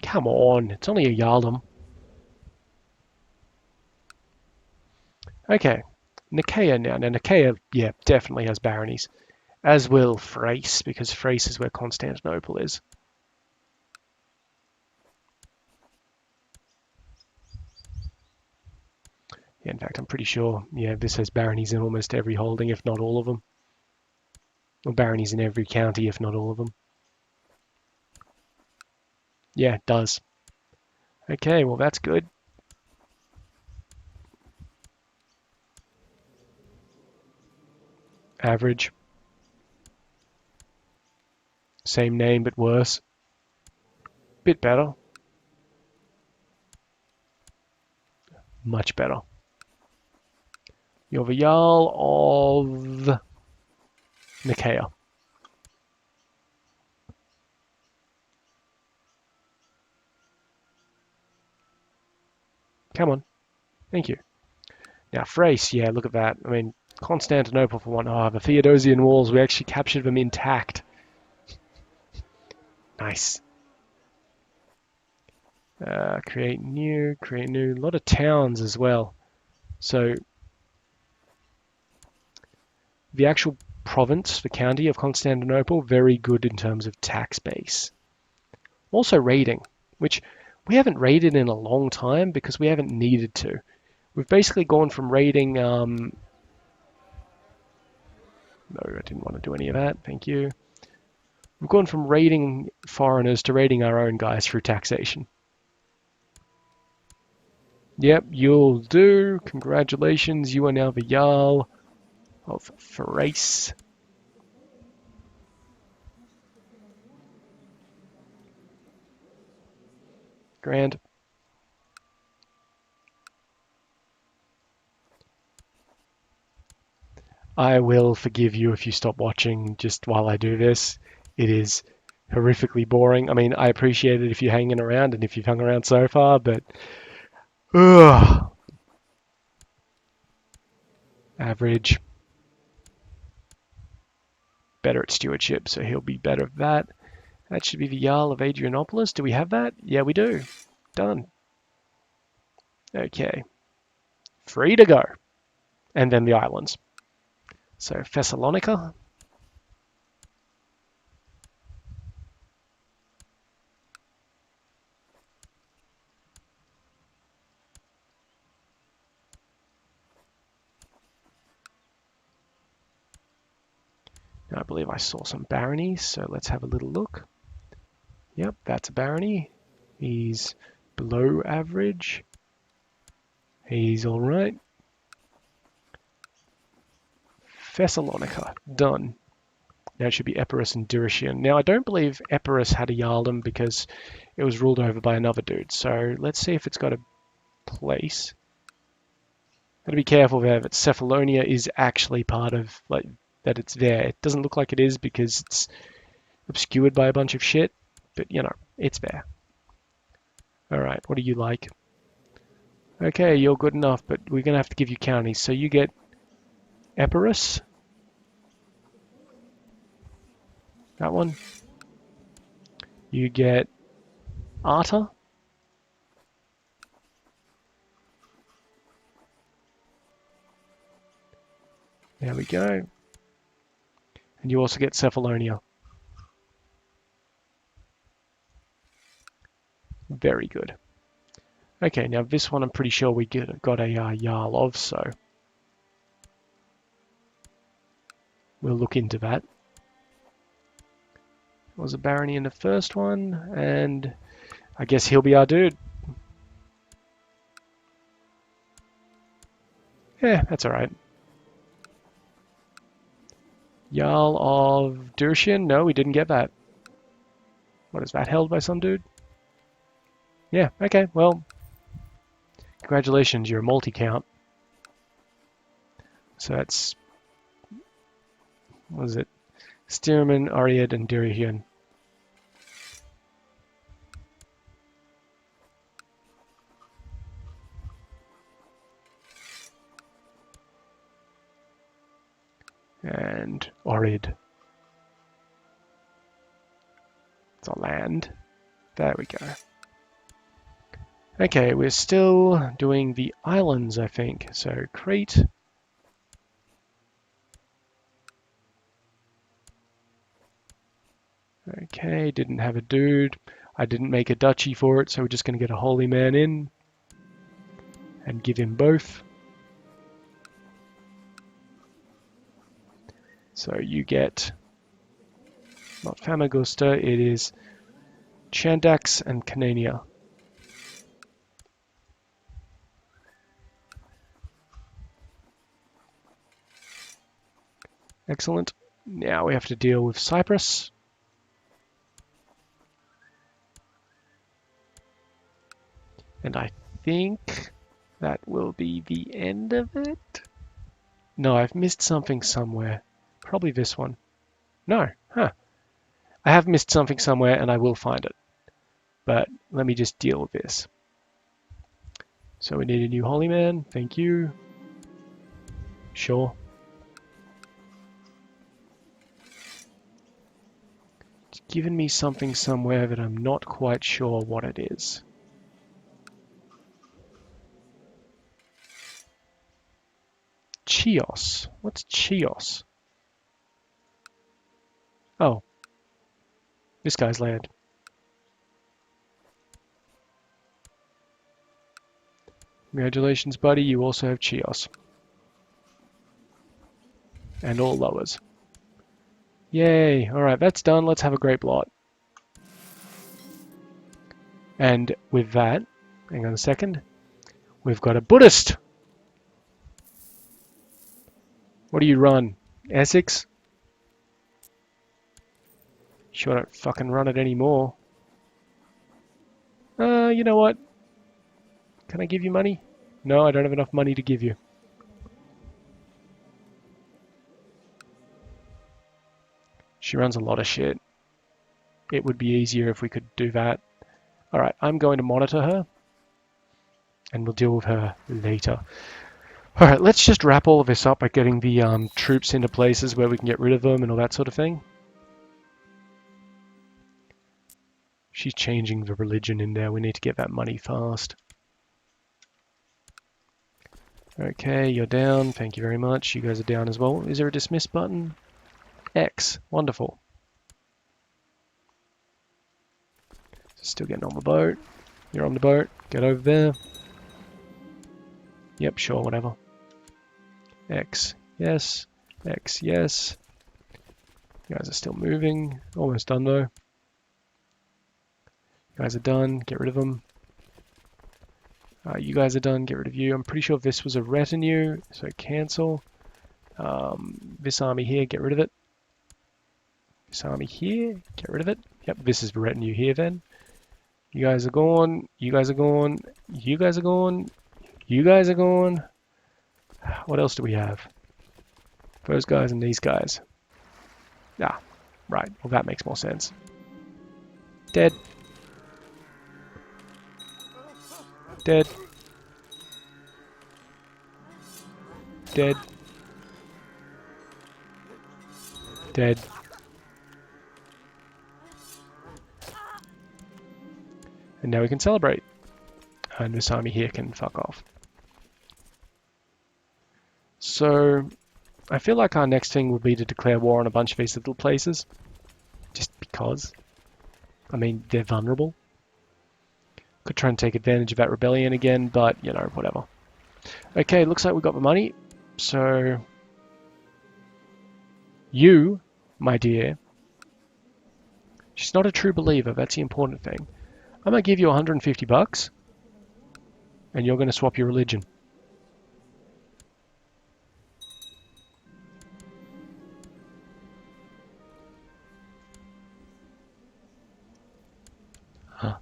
Come on, it's only a Jarldom. Okay, Nicaea now. Now Nicaea, yeah, definitely has baronies. As will Thrace, because Thrace is where Constantinople is. Yeah, in fact, I'm pretty sure, yeah, this has baronies in almost every holding, if not all of them. Or baronies in every county, if not all of them. Yeah, it does. Okay, well, that's good. Average. Same name, but worse. Bit better. Much better. You're the Jarl of Nicaea. Come on. Thank you. Now, Thrace, yeah, look at that. I mean, Constantinople for one. Oh, the Theodosian walls, we actually captured them intact. Nice. Create new. A lot of towns as well. So, the actual province, the county of Constantinople, very good in terms of tax base. Also raiding, which we haven't raided in a long time because we haven't needed to. We've basically gone from raiding... No, I didn't want to do any of that. Thank you. We've gone from raiding foreigners to raiding our own guys through taxation. Yep, you'll do. Congratulations, you are now the Jarl of Thrace. Grand. I will forgive you if you stop watching just while I do this. It is horrifically boring. I mean, I appreciate it if you're hanging around and if you've hung around so far, but... Ugh. Average. Better at stewardship, so he'll be better at that. That should be the Jarl of Adrianopolis. Do we have that? Yeah, we do. Done. Okay. Free to go. And then the islands. So Thessalonica. Now, I believe I saw some baronies, so let's have a little look. Yep, that's a barony. He's below average. He's all right. Thessalonica, done. Now it should be Epirus and Dirician. Now I don't believe Epirus had a Jarldom because it was ruled over by another dude. So let's see if it's got a place. Gotta be careful there that Cephalonia is actually part of, like, that it's there. It doesn't look like it is because it's obscured by a bunch of shit, but you know, it's there. Alright, what do you like? Okay, you're good enough, but we're gonna have to give you counties. So you get Epirus. That one. You get Arta. There we go. And you also get Cephalonia. Very good. Okay, now this one I'm pretty sure we got a Jarl of, so we'll look into that. There was a barony in the first one, and I guess he'll be our dude. Yeah, that's alright. Jarl of Dirician? No, we didn't get that. What is that, held by some dude? Yeah, okay, well, congratulations, you're a multi-count. So that's, what is it? Stearman, Ariad, and Dirician. And Orid. It's a land. There we go. Okay, we're still doing the islands, I think. So Crete. Okay, didn't have a dude. I didn't make a duchy for it, so we're just going to get a holy man in and give him both. So you get not Famagusta, it is Chandax and Canania. Excellent. Now we have to deal with Cyprus. And I think that will be the end of it. No, I've missed something somewhere. Probably this one. No, huh. I have missed something somewhere and I will find it. But let me just deal with this. So we need a new holy man. Thank you. Sure. It's given me something somewhere that I'm not quite sure what it is. Chios. What's Chios? Oh. This guy's land. Congratulations, buddy. You also have Chios. And all lowers. Yay. Alright, that's done. Let's have a great blot. And with that, hang on a second, we've got a Buddhist. What do you run? Essex? Sure don't fucking run it anymore. You know what? Can I give you money? No, I don't have enough money to give you. She runs a lot of shit. It would be easier if we could do that. Alright, I'm going to monitor her. And we'll deal with her later. Alright, let's just wrap all of this up by getting the troops into places where we can get rid of them and all that sort of thing. She's changing the religion in there. We need to get that money fast. Okay, you're down. Thank you very much. You guys are down as well. Is there a dismiss button? X. Wonderful. Still getting on the boat. You're on the boat. Get over there. Yep, sure, whatever. X. Yes. X. Yes. You guys are still moving. Almost done though. You guys are done. Get rid of them. You guys are done. Get rid of you. I'm pretty sure this was a retinue, so cancel. This army here, get rid of it. This army here, get rid of it. Yep, this is the retinue here then. You guys are gone. You guys are gone. You guys are gone. You guys are gone. What else do we have? Those guys and these guys. Ah, right. Well, that makes more sense. Dead. Dead. Dead. Dead. And now we can celebrate. And this army here can fuck off. So, I feel like our next thing will be to declare war on a bunch of these little places. Just because. I mean, they're vulnerable. Could try and take advantage of that rebellion again, but, you know, whatever. Okay, looks like we got the money. So, you, my dear, she's not a true believer, that's the important thing. I'm going to give you 150 bucks, and you're going to swap your religion. Huh.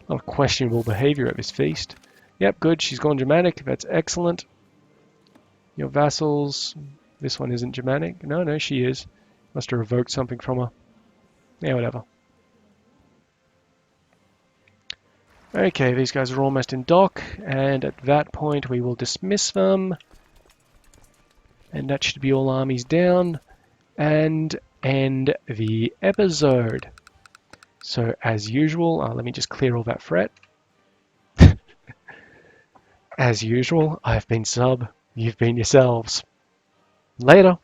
A lot of questionable behavior at this feast. Yep, good, she's gone Germanic, that's excellent. Your vassals, this one isn't Germanic. No, she is. Must have revoked something from her. Yeah, whatever. Okay, these guys are almost in dock, and at that point we will dismiss them. And that should be all armies down, and end the episode. So, as usual, let me just clear all that fret. As usual, I've been Sub, you've been yourselves. Later.